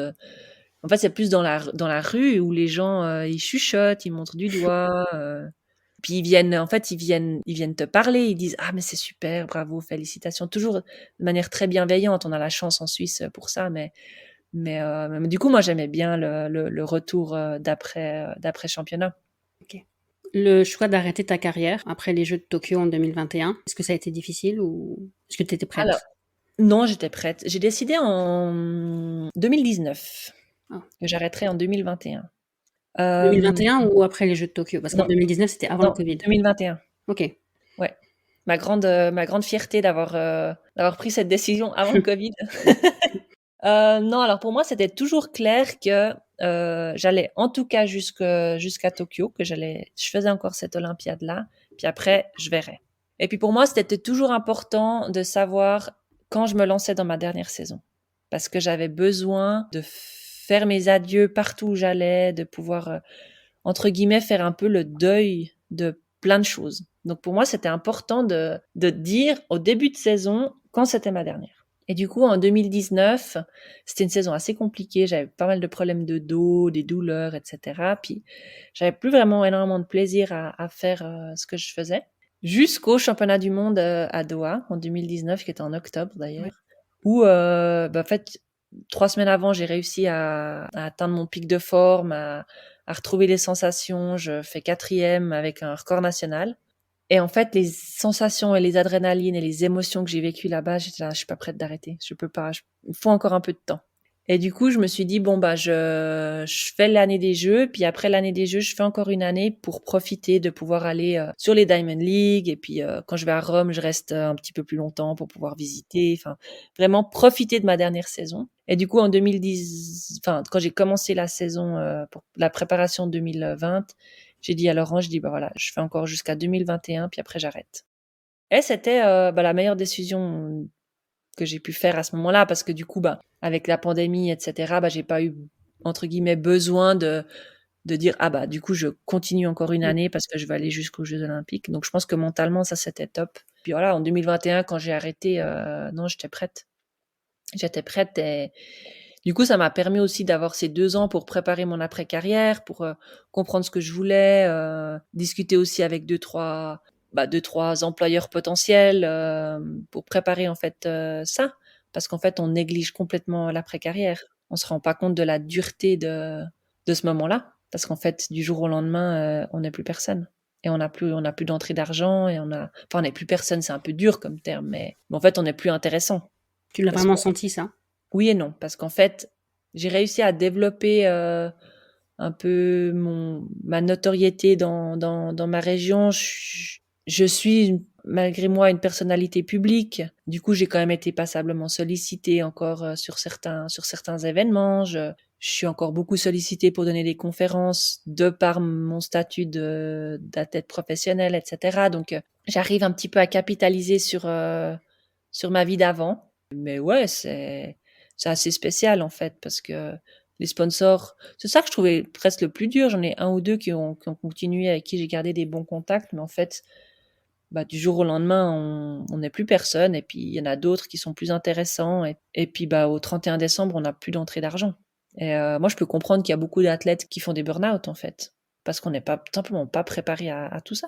en fait, c'est plus dans la rue où les gens, ils chuchotent, ils montrent du doigt, puis ils viennent te parler, ils disent: «Ah mais c'est super, bravo, félicitations», toujours de manière très bienveillante. On a la chance en Suisse, pour ça, mais du coup, moi, j'aimais bien le retour, d'après championnat. OK. Le choix d'arrêter ta carrière après les Jeux de Tokyo en 2021, est-ce que ça a été difficile ou est-ce que tu étais Alors prête? non, j'étais prête. J'ai décidé en 2019 Ah. que j'arrêterais en 2021. 2021 ou après les Jeux de Tokyo? Parce qu'en Non, 2019, c'était avant le non, Covid. 2021. OK. Ouais. Ma grande fierté d'avoir pris cette décision avant le Covid. Non, alors pour moi, c'était toujours clair que, j'allais en tout cas jusqu'à Tokyo, je faisais encore cette olympiade-là, puis après je verrais. Et puis pour moi, c'était toujours important de savoir quand je me lançais dans ma dernière saison. Parce que j'avais besoin de faire mes adieux partout où j'allais, de pouvoir, entre guillemets, «faire un peu le deuil» de plein de choses. Donc pour moi, c'était important de dire au début de saison quand c'était ma dernière. Et du coup, en 2019, c'était une saison assez compliquée. J'avais pas mal de problèmes de dos, des douleurs, etc. Puis, j'avais plus vraiment énormément de plaisir à faire ce que je faisais. Jusqu'au championnat du monde à Doha en 2019, qui était en octobre Ouais. d'ailleurs, où, en fait, 3 semaines avant, j'ai réussi à atteindre mon pic de forme, à retrouver les sensations. Je fais quatrième avec un record national. Et en fait, les sensations et les adrénalines et les émotions que j'ai vécues là-bas, j'étais là: «Je suis pas prête d'arrêter. Je peux pas, il me faut encore un peu de temps». Et du coup, je me suis dit: «Bon, bah, je fais l'année des Jeux, puis après l'année des Jeux, je fais encore une année pour profiter de pouvoir aller, sur les Diamond League et puis, quand je vais à Rome, je reste, un petit peu plus longtemps pour pouvoir visiter». Enfin, vraiment profiter de ma dernière saison. Et du coup, quand j'ai commencé la saison, pour la préparation 2020, j'ai dit à Laurent, je dis: «Bah, voilà, je fais encore jusqu'à 2021 puis après j'arrête». Et c'était, la meilleure décision que j'ai pu faire à ce moment-là parce que du coup, bah, avec la pandémie et cetera, bah, j'ai pas eu, entre guillemets, «besoin» de dire: «Ah bah, du coup, je continue encore une Mmh. année parce que je vais aller jusqu'aux Jeux olympiques». Donc je pense que mentalement, ça, c'était top. Puis voilà, en 2021, quand j'ai arrêté, non, j'étais prête. J'étais prête et du coup, ça m'a permis aussi d'avoir ces 2 ans pour préparer mon après-carrière, pour, comprendre ce que je voulais, discuter aussi avec 2-3 employeurs potentiels, pour préparer en fait, ça. Parce qu'en fait, on néglige complètement l'après-carrière. On se rend pas compte de la dureté de ce moment-là. Parce qu'en fait, du jour au lendemain, on n'est plus personne. et on n'a plus d'entrée d'argent et on n'est plus personne, c'est un peu dur comme terme, mais en fait, on n'est plus intéressant. Tu l'as Parce vraiment que senti, ça? oui et non, parce qu'en fait, j'ai réussi à développer un peu ma notoriété dans ma région. Je suis malgré moi une personnalité publique. Du coup, j'ai quand même été passablement sollicitée encore sur certains événements. Je suis encore beaucoup sollicitée pour donner des conférences de par mon statut d'athlète professionnel, etc. Donc, j'arrive un petit peu à capitaliser sur ma vie d'avant. Mais ouais, c'est assez spécial en fait parce que les sponsors, c'est ça que je trouvais presque le plus dur. J'en ai un ou deux qui ont continué, avec qui j'ai gardé des bons contacts, mais en fait, du jour au lendemain, on n'est plus personne. Et puis, il y en a d'autres qui sont plus intéressants. Et puis, au 31 décembre, on n'a plus d'entrée d'argent. Et moi, je peux comprendre qu'il y a beaucoup d'athlètes qui font des burn-out, en fait, parce qu'on n'est pas simplement pas préparé à tout ça.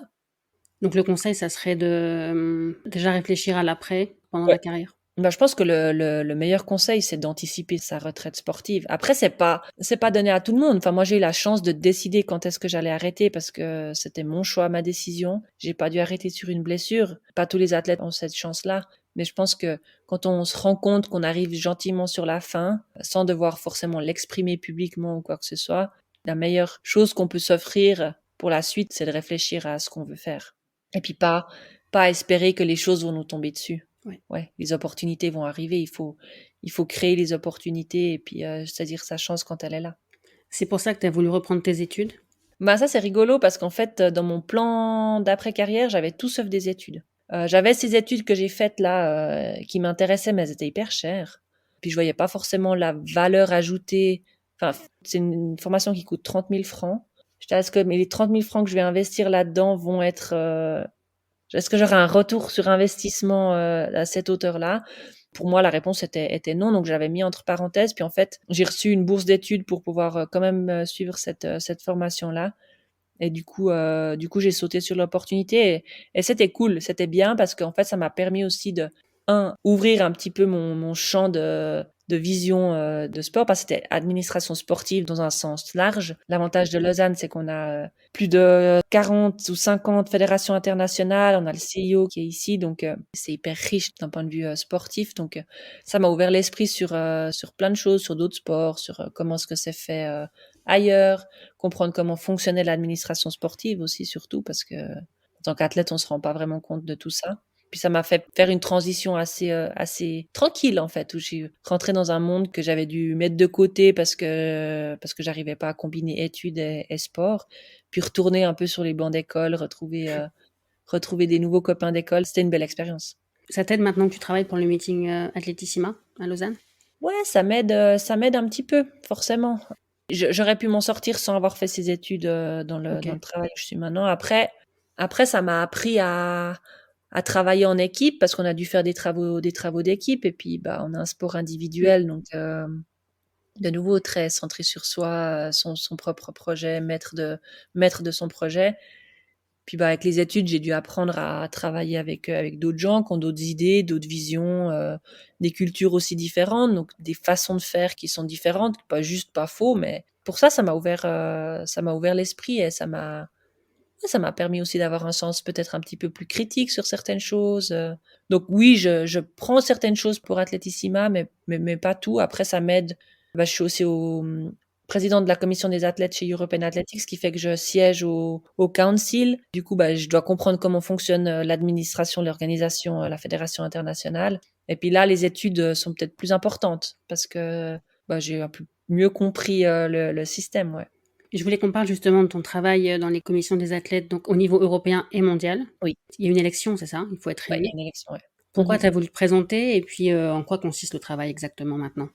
Donc le conseil, ça serait de déjà réfléchir à l'après pendant Ouais. la carrière. Je pense que le meilleur conseil, c'est d'anticiper sa retraite sportive. Après, c'est pas donné à tout le monde. Enfin, moi, j'ai eu la chance de décider quand est-ce que j'allais arrêter parce que c'était mon choix, ma décision. J'ai pas dû arrêter sur une blessure. Pas tous les athlètes ont cette chance-là. Mais je pense que quand on se rend compte qu'on arrive gentiment sur la fin, sans devoir forcément l'exprimer publiquement ou quoi que ce soit, la meilleure chose qu'on peut s'offrir pour la suite, c'est de réfléchir à ce qu'on veut faire. Et puis pas espérer que les choses vont nous tomber dessus. Ouais. Ouais, les opportunités vont arriver. Il faut créer les opportunités et puis c'est-à-dire sa chance quand elle est là. C'est pour ça que tu as voulu reprendre tes études? Ça c'est rigolo parce qu'en fait dans mon plan d'après-carrière, j'avais tout sauf des études. J'avais ces études que j'ai faites là qui m'intéressaient mais elles étaient hyper chères. Puis je voyais pas forcément la valeur ajoutée. Enfin, c'est une formation qui coûte 30 000 francs. J'étais est-ce que mais les 30 000 francs que je vais investir là-dedans vont être est-ce que j'aurai un retour sur investissement à cette hauteur-là? Pour moi, la réponse était non, donc j'avais mis entre parenthèses. Puis en fait, j'ai reçu une bourse d'études pour pouvoir quand même suivre cette formation-là. Et du coup, j'ai sauté sur l'opportunité et c'était cool, c'était bien parce qu'en fait, ça m'a permis aussi de, ouvrir un petit peu mon champ de vision de sport parce que c'était administration sportive dans un sens large. L'avantage de Lausanne, c'est qu'on a plus de 40 ou 50 fédérations internationales. On a le CIO qui est ici, donc c'est hyper riche d'un point de vue sportif. Donc ça m'a ouvert l'esprit sur plein de choses, sur d'autres sports, sur comment est-ce que c'est fait ailleurs, comprendre comment fonctionnait l'administration sportive aussi, surtout parce que en tant qu'athlète, on se rend pas vraiment compte de tout ça. Puis ça m'a fait faire une transition assez tranquille en fait, où je suis rentrée dans un monde que j'avais dû mettre de côté parce que j'arrivais pas à combiner études et sport, puis retourner un peu sur les bancs d'école, retrouver des nouveaux copains d'école, c'était une belle expérience. Ça t'aide maintenant que tu travailles pour le meeting Athletissima à Lausanne? Ouais, ça m'aide un petit peu, forcément. J'aurais pu m'en sortir sans avoir fait ces études Ok. dans le travail où je suis maintenant. Après, ça m'a appris à travailler en équipe parce qu'on a dû faire des travaux d'équipe et puis on a un sport individuel donc de nouveau très centré sur soi, son propre projet, maître de son projet. Puis avec les études, j'ai dû apprendre à travailler avec d'autres gens qui ont d'autres idées, d'autres visions, des cultures aussi différentes, donc des façons de faire qui sont différentes, pas juste, pas faux, mais pour ça, ça m'a ouvert l'esprit et ça m'a permis aussi d'avoir un sens peut-être un petit peu plus critique sur certaines choses. Donc oui, je prends certaines choses pour Athletissima, mais pas tout. Après, ça m'aide. Je suis aussi président de la commission des athlètes chez European Athletics, ce qui fait que je siège au council. Du coup, je dois comprendre comment fonctionne l'administration, l'organisation, la fédération internationale. Et puis là, les études sont peut-être plus importantes parce que j'ai un peu mieux compris le système, ouais. Je voulais qu'on parle justement de ton travail dans les commissions des athlètes, donc au niveau européen et mondial. Oui, Il y a une élection, c'est ça? Il faut être ouais, il y élu. a une élection, ouais. Pourquoi Mhm. tu as voulu te présenter et puis en quoi consiste le travail exactement maintenant?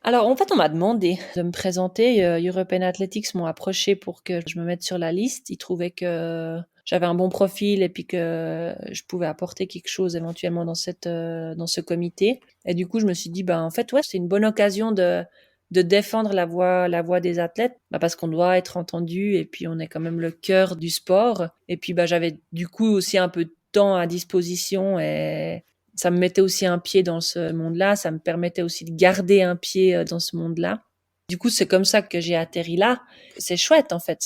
Alors, en fait, on m'a demandé de me présenter. European Athletics m'ont approché pour que je me mette sur la liste. Ils trouvaient que j'avais un bon profil et puis que je pouvais apporter quelque chose éventuellement dans ce comité. Et du coup, je me suis dit, en fait, ouais, c'est une bonne occasion de défendre la voix des athlètes, parce qu'on doit être entendu et puis on est quand même le cœur du sport. Et puis, j'avais du coup aussi un peu de temps à disposition et ça me mettait aussi un pied dans ce monde-là, ça me permettait aussi de garder un pied dans ce monde-là. Du coup, c'est comme ça que j'ai atterri là. C'est chouette en fait,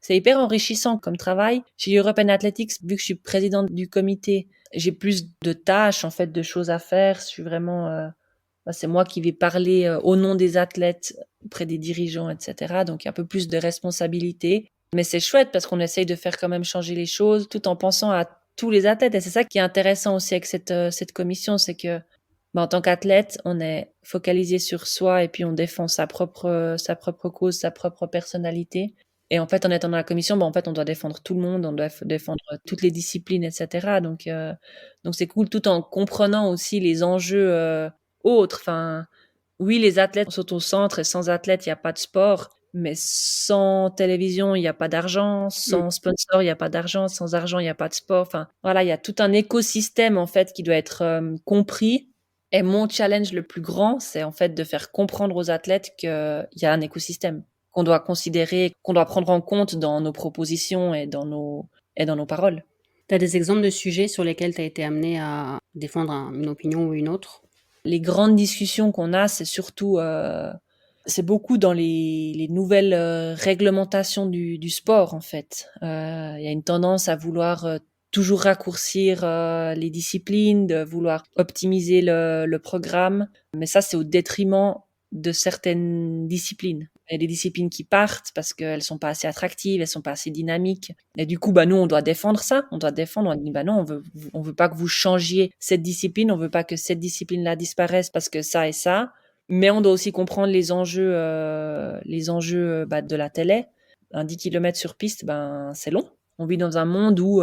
c'est hyper enrichissant comme travail. Chez European Athletics, vu que je suis présidente du comité, j'ai plus de tâches, en fait, de choses à faire. Je suis vraiment, c'est moi qui vais parler au nom des athlètes auprès des dirigeants, etc. Donc, il y a un peu plus de responsabilité. Mais c'est chouette parce qu'on essaye de faire quand même changer les choses tout en pensant à tous les athlètes. Et c'est ça qui est intéressant aussi avec cette commission, c'est que en tant qu'athlète, on est focalisé sur soi et puis on défend sa propre cause, sa propre personnalité. Et en fait, en étant dans la commission, en fait, on doit défendre tout le monde, on doit défendre toutes les disciplines, etc. Donc c'est cool, tout en comprenant aussi les enjeux autres. Enfin, oui, les athlètes sont au centre et sans athlètes, il n'y a pas de sport. Mais sans télévision, il n'y a pas d'argent. Sans sponsor, il n'y a pas d'argent. Sans argent, il n'y a pas de sport. Enfin, voilà, il y a tout un écosystème en fait qui doit être compris. Et mon challenge le plus grand, c'est en fait de faire comprendre aux athlètes qu'il y a un écosystème qu'on doit considérer, qu'on doit prendre en compte dans nos propositions et dans nos paroles. Tu as des exemples de sujets sur lesquels tu as été amené à défendre une opinion ou une autre? Les grandes discussions qu'on a, c'est surtout, c'est beaucoup dans les nouvelles réglementations du sport en fait. Il y a une tendance à vouloir toujours raccourcir les disciplines, de vouloir optimiser le programme, mais ça c'est au détriment de certaines disciplines. Il y a des disciplines qui partent parce qu'elles sont pas assez attractives, elles sont pas assez dynamiques. Et du coup, nous, on doit défendre ça. On doit défendre. On dit, non, on veut pas que vous changiez cette discipline. On veut pas que cette discipline-là disparaisse parce que ça et ça. Mais on doit aussi comprendre les enjeux de la télé. Un 10 km sur piste, c'est long. On vit dans un monde où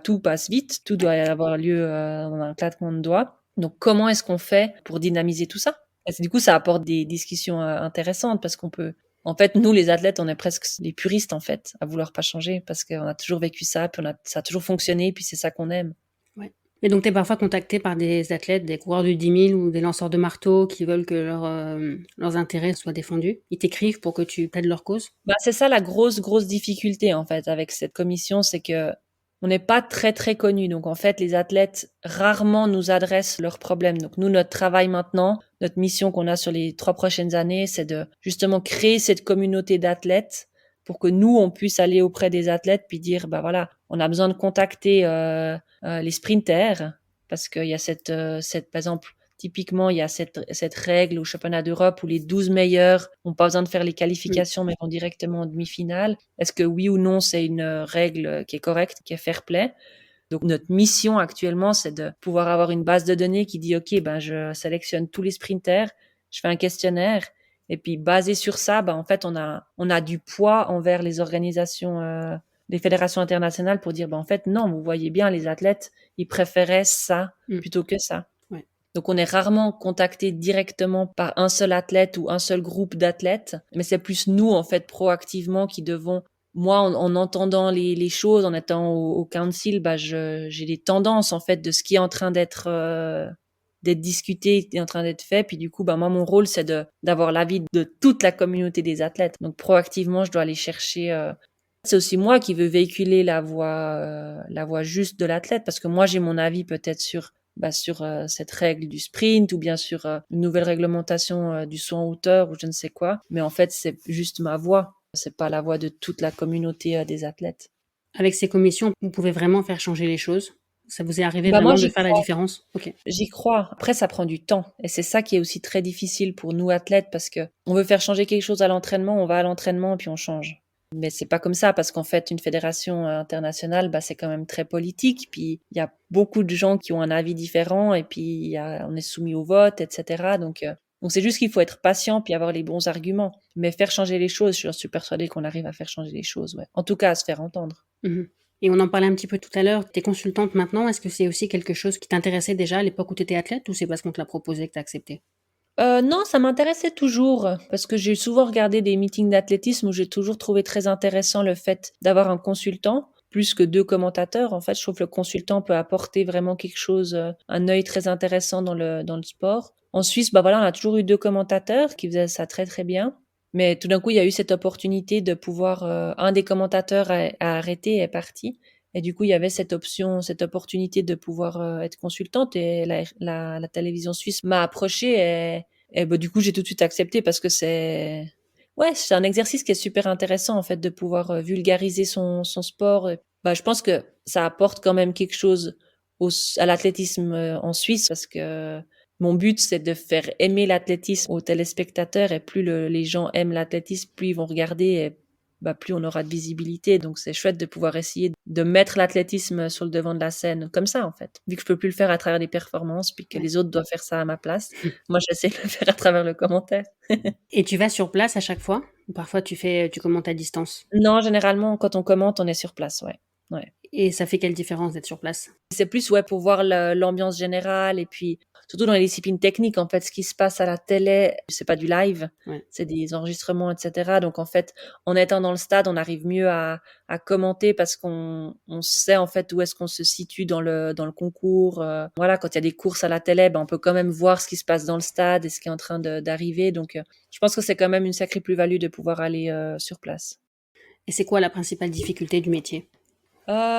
tout passe vite, tout doit avoir lieu dans un claquement de doigts. Donc, comment est-ce qu'on fait pour dynamiser tout ça? Et du coup, ça apporte des discussions intéressantes parce qu'on peut. En fait, nous, les athlètes, on est presque les puristes, en fait, à vouloir pas changer parce qu'on a toujours vécu ça, puis ça a toujours fonctionné, puis c'est ça qu'on aime. Ouais. Et donc, tu es parfois contacté par des athlètes, des coureurs du 10 000 ou des lanceurs de marteau qui veulent que leurs intérêts soient défendus. Ils t'écrivent pour que tu plaides leur cause? C'est ça la grosse difficulté, en fait, avec cette commission, c'est que on n'est pas très, très connus. Donc, en fait, les athlètes rarement nous adressent leurs problèmes. Donc, nous, notre travail maintenant, notre mission qu'on a sur les 3 prochaines années, c'est de justement créer cette communauté d'athlètes pour que nous, on puisse aller auprès des athlètes puis dire, voilà, on a besoin de contacter les sprinters parce qu'il y a par exemple, typiquement, il y a cette règle au championnat d'Europe où les 12 meilleurs n'ont pas besoin de faire les qualifications, mais vont directement en demi-finale. Est-ce que oui ou non, c'est une règle qui est correcte, qui est fair play? Donc, notre mission actuellement, c'est de pouvoir avoir une base de données qui dit, OK, je sélectionne tous les sprinters, je fais un questionnaire, et puis basé sur ça, en fait, on a du poids envers les organisations, les fédérations internationales pour dire, en fait, non, vous voyez bien, les athlètes, ils préféraient ça plutôt que ça. Donc, on est rarement contacté directement par un seul athlète ou un seul groupe d'athlètes, mais c'est plus nous, en fait, proactivement qui devons. Moi, en entendant les choses, en étant au council, j'ai des tendances, en fait, de ce qui est en train d'être discuté et en train d'être fait. Puis du coup, moi, mon rôle, c'est d'avoir l'avis de toute la communauté des athlètes. Donc, proactivement, je dois aller chercher. C'est aussi moi qui veux véhiculer la voix juste de l'athlète, parce que moi, j'ai mon avis peut-être sur cette règle du sprint ou bien sur une nouvelle réglementation du saut en hauteur ou je ne sais quoi. Mais en fait, c'est juste ma voix. C'est pas la voix de toute la communauté des athlètes. Avec ces commissions, vous pouvez vraiment faire changer les choses? Ça vous est arrivé Moi, vraiment de j'y faire la crois. différence? Ok. J'y crois. Après, ça prend du temps. Et c'est ça qui est aussi très difficile pour nous athlètes parce que on veut faire changer quelque chose à l'entraînement, on va à l'entraînement et puis on change. Mais c'est pas comme ça parce qu'en fait, une fédération internationale, c'est quand même très politique. Puis il y a beaucoup de gens qui ont un avis différent et puis on est soumis au vote, etc. Donc c'est juste qu'il faut être patient puis avoir les bons arguments. Mais faire changer les choses, je suis persuadée qu'on arrive à faire changer les choses. Ouais. En tout cas, à se faire entendre. Mm-hmm. Et on en parlait un petit peu tout à l'heure. Tu es consultante maintenant. Est-ce que c'est aussi quelque chose qui t'intéressait déjà à l'époque où tu étais athlète ou c'est parce qu'on te l'a proposé que tu as accepté? Non, ça m'intéressait toujours parce que j'ai souvent regardé des meetings d'athlétisme où j'ai toujours trouvé très intéressant le fait d'avoir un consultant plus que 2 commentateurs. En fait, je trouve que le consultant peut apporter vraiment quelque chose, un œil très intéressant dans le sport. En Suisse, on a toujours eu 2 commentateurs qui faisaient ça très, très bien. Mais tout d'un coup, il y a eu cette opportunité de pouvoir, un des commentateurs a arrêté, est parti. Et du coup, il y avait cette opportunité de pouvoir être consultante et la télévision suisse m'a approchée et du coup, j'ai tout de suite accepté parce que Ouais, c'est un exercice qui est super intéressant en fait de pouvoir vulgariser son sport. Je pense que ça apporte quand même quelque chose à l'athlétisme en Suisse parce que mon but c'est de faire aimer l'athlétisme aux téléspectateurs et plus les gens aiment l'athlétisme, plus ils vont regarder et plus on aura de visibilité. Donc c'est chouette de pouvoir essayer de mettre l'athlétisme sur le devant de la scène comme ça en fait. Vu que je peux plus le faire à travers des performances puis que les autres doivent faire ça à ma place, moi j'essaie de le faire à travers le commentaire. Et tu vas sur place à chaque fois? Ou parfois tu commentes à distance? Non, généralement, quand on commente, on est sur place, ouais. Ouais. Et ça fait quelle différence d'être sur place? C'est plus, ouais, pour voir l'ambiance générale et puis surtout dans les disciplines techniques, en fait, ce qui se passe à la télé, c'est pas du live, c'est des enregistrements, etc. Donc, en fait, en étant dans le stade, on arrive mieux à commenter parce qu'on sait, en fait, où est-ce qu'on se situe dans le concours. Voilà, quand il y a des courses à la télé, on peut quand même voir ce qui se passe dans le stade et ce qui est en train d'arriver. Donc, je pense que c'est quand même une sacrée plus-value de pouvoir aller sur place. Et c'est quoi la principale difficulté du métier?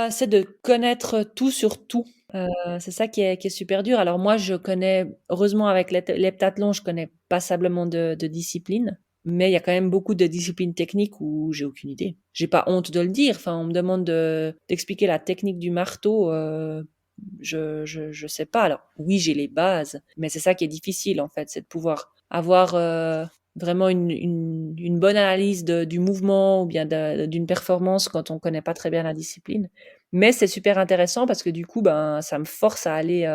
C'est de connaître tout sur tout. C'est ça qui est super dur. Alors moi, je connais, heureusement avec l'heptathlon, je connais passablement de disciplines, mais il y a quand même beaucoup de disciplines techniques où j'ai aucune idée. J'ai pas honte de le dire. Enfin, on me demande d'expliquer la technique du marteau. Je sais pas. Alors oui, j'ai les bases, mais c'est ça qui est difficile en fait, c'est de pouvoir avoir vraiment une bonne analyse du mouvement ou bien d'une performance quand on connaît pas très bien la discipline. Mais c'est super intéressant parce que du coup, ça me force à aller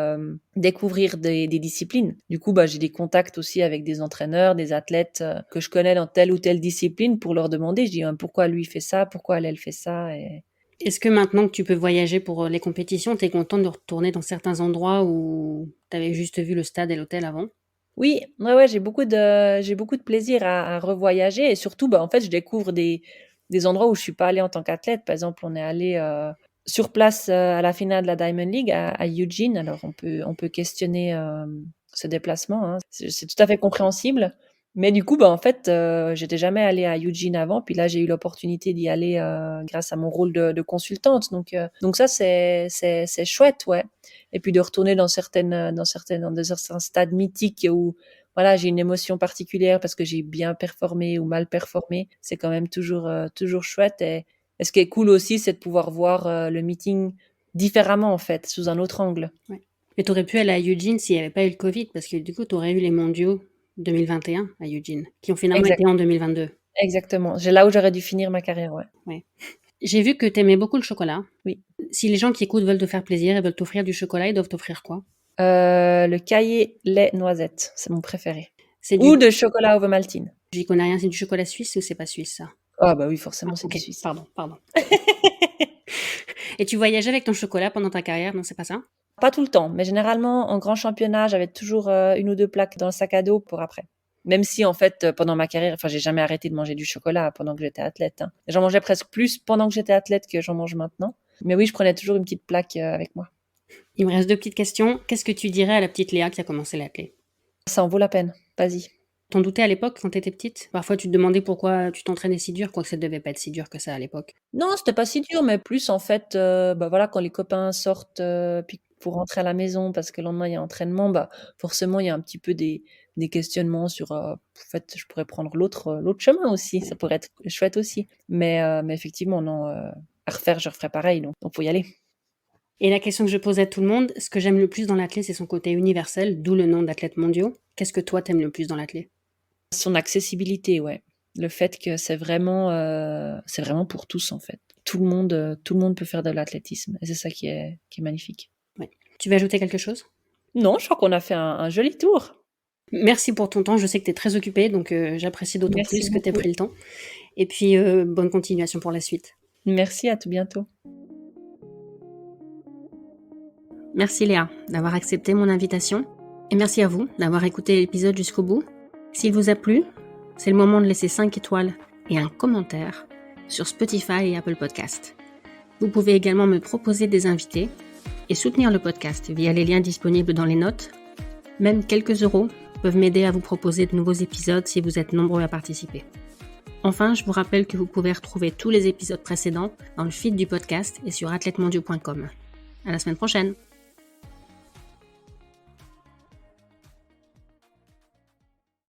découvrir des disciplines. Du coup, j'ai des contacts aussi avec des entraîneurs, des athlètes que je connais dans telle ou telle discipline pour leur demander. Je dis pourquoi lui fait ça, pourquoi elle fait ça. Et est-ce que maintenant que tu peux voyager pour les compétitions, tu es contente de retourner dans certains endroits où tu avais juste vu le stade et l'hôtel avant? Oui, ouais, j'ai beaucoup de plaisir à revoyager et surtout, en fait, je découvre des endroits où je suis pas allée en tant qu'athlète. Par exemple, on est allé sur place à la finale de la Diamond League à Eugene. Alors, on peut questionner ce déplacement, hein. C'est tout à fait compréhensible. Mais du coup, en fait, j'étais jamais allée à Eugene avant. Puis là, j'ai eu l'opportunité d'y aller grâce à mon rôle de consultante. Donc ça, c'est chouette, ouais. Et puis de retourner dans certains stades mythiques où voilà, j'ai une émotion particulière parce que j'ai bien performé ou mal performé. C'est quand même toujours chouette. Et ce qui est cool aussi, c'est de pouvoir voir le meeting différemment en fait, sous un autre angle. Ouais. Mais tu aurais pu aller à Eugene s'il n'y avait pas eu le Covid, parce que du coup, tu aurais eu les mondiaux 2021 à Eugene, qui ont finalement été en 2022. Exactement. C'est là où j'aurais dû finir ma carrière, ouais. J'ai vu que tu aimais beaucoup le chocolat. Oui. Si les gens qui écoutent veulent te faire plaisir et veulent t'offrir du chocolat, ils doivent t'offrir quoi? Le caillé lait noisette, c'est mon préféré. Ou de chocolat Ovomaltine. J'y connais rien, c'est du chocolat suisse ou c'est pas suisse ça? Ah oui, forcément c'est du suisse. Pardon. Et tu voyageais avec ton chocolat pendant ta carrière, non, c'est pas ça? Pas tout le temps, mais généralement en grand championnat, j'avais toujours une ou deux plaques dans le sac à dos pour après. Même si en fait pendant ma carrière, j'ai jamais arrêté de manger du chocolat pendant que j'étais athlète, hein. J'en mangeais presque plus pendant que j'étais athlète que j'en mange maintenant. Mais oui, je prenais toujours une petite plaque avec moi. Il me reste 2 petites questions. Qu'est-ce que tu dirais à la petite Léa qui a commencé l'athlé? Ça en vaut la peine, vas-y. T'en doutais à l'époque quand t'étais petite? Parfois tu te demandais pourquoi tu t'entraînais si dur, quoique ça devait pas être si dur que ça à l'époque. Non, c'était pas si dur, mais plus en fait, voilà, quand les copains sortent, puis pour rentrer à la maison parce que le lendemain il y a entraînement, forcément il y a un petit peu des questionnements sur, en fait, je pourrais prendre l'autre chemin aussi, ça pourrait être chouette aussi. Mais effectivement, non, à refaire, je referais pareil, donc faut y aller. Et la question que je pose à tout le monde, ce que j'aime le plus dans l'athlé, c'est son côté universel, d'où le nom d'athlète mondiaux. Qu'est-ce que toi t'aimes le plus dans l'athlé? Son accessibilité, ouais. Le fait que c'est vraiment pour tous en fait. Tout le monde peut faire de l'athlétisme et c'est ça qui est magnifique. Ouais. Tu veux ajouter quelque chose? Non, je crois qu'on a fait un joli tour. Merci pour ton temps, je sais que tu es très occupée, donc j'apprécie d'autant plus que tu aies pris le temps. Et puis, bonne continuation pour la suite. Merci, à tout bientôt. Merci Léa d'avoir accepté mon invitation. Et merci à vous d'avoir écouté l'épisode jusqu'au bout. S'il vous a plu, c'est le moment de laisser 5 étoiles et un commentaire sur Spotify et Apple Podcast. Vous pouvez également me proposer des invités et soutenir le podcast via les liens disponibles dans les notes. Même quelques euros peuvent m'aider à vous proposer de nouveaux épisodes si vous êtes nombreux à participer. Enfin, je vous rappelle que vous pouvez retrouver tous les épisodes précédents dans le feed du podcast et sur athlètemondiaux.com. À la semaine prochaine!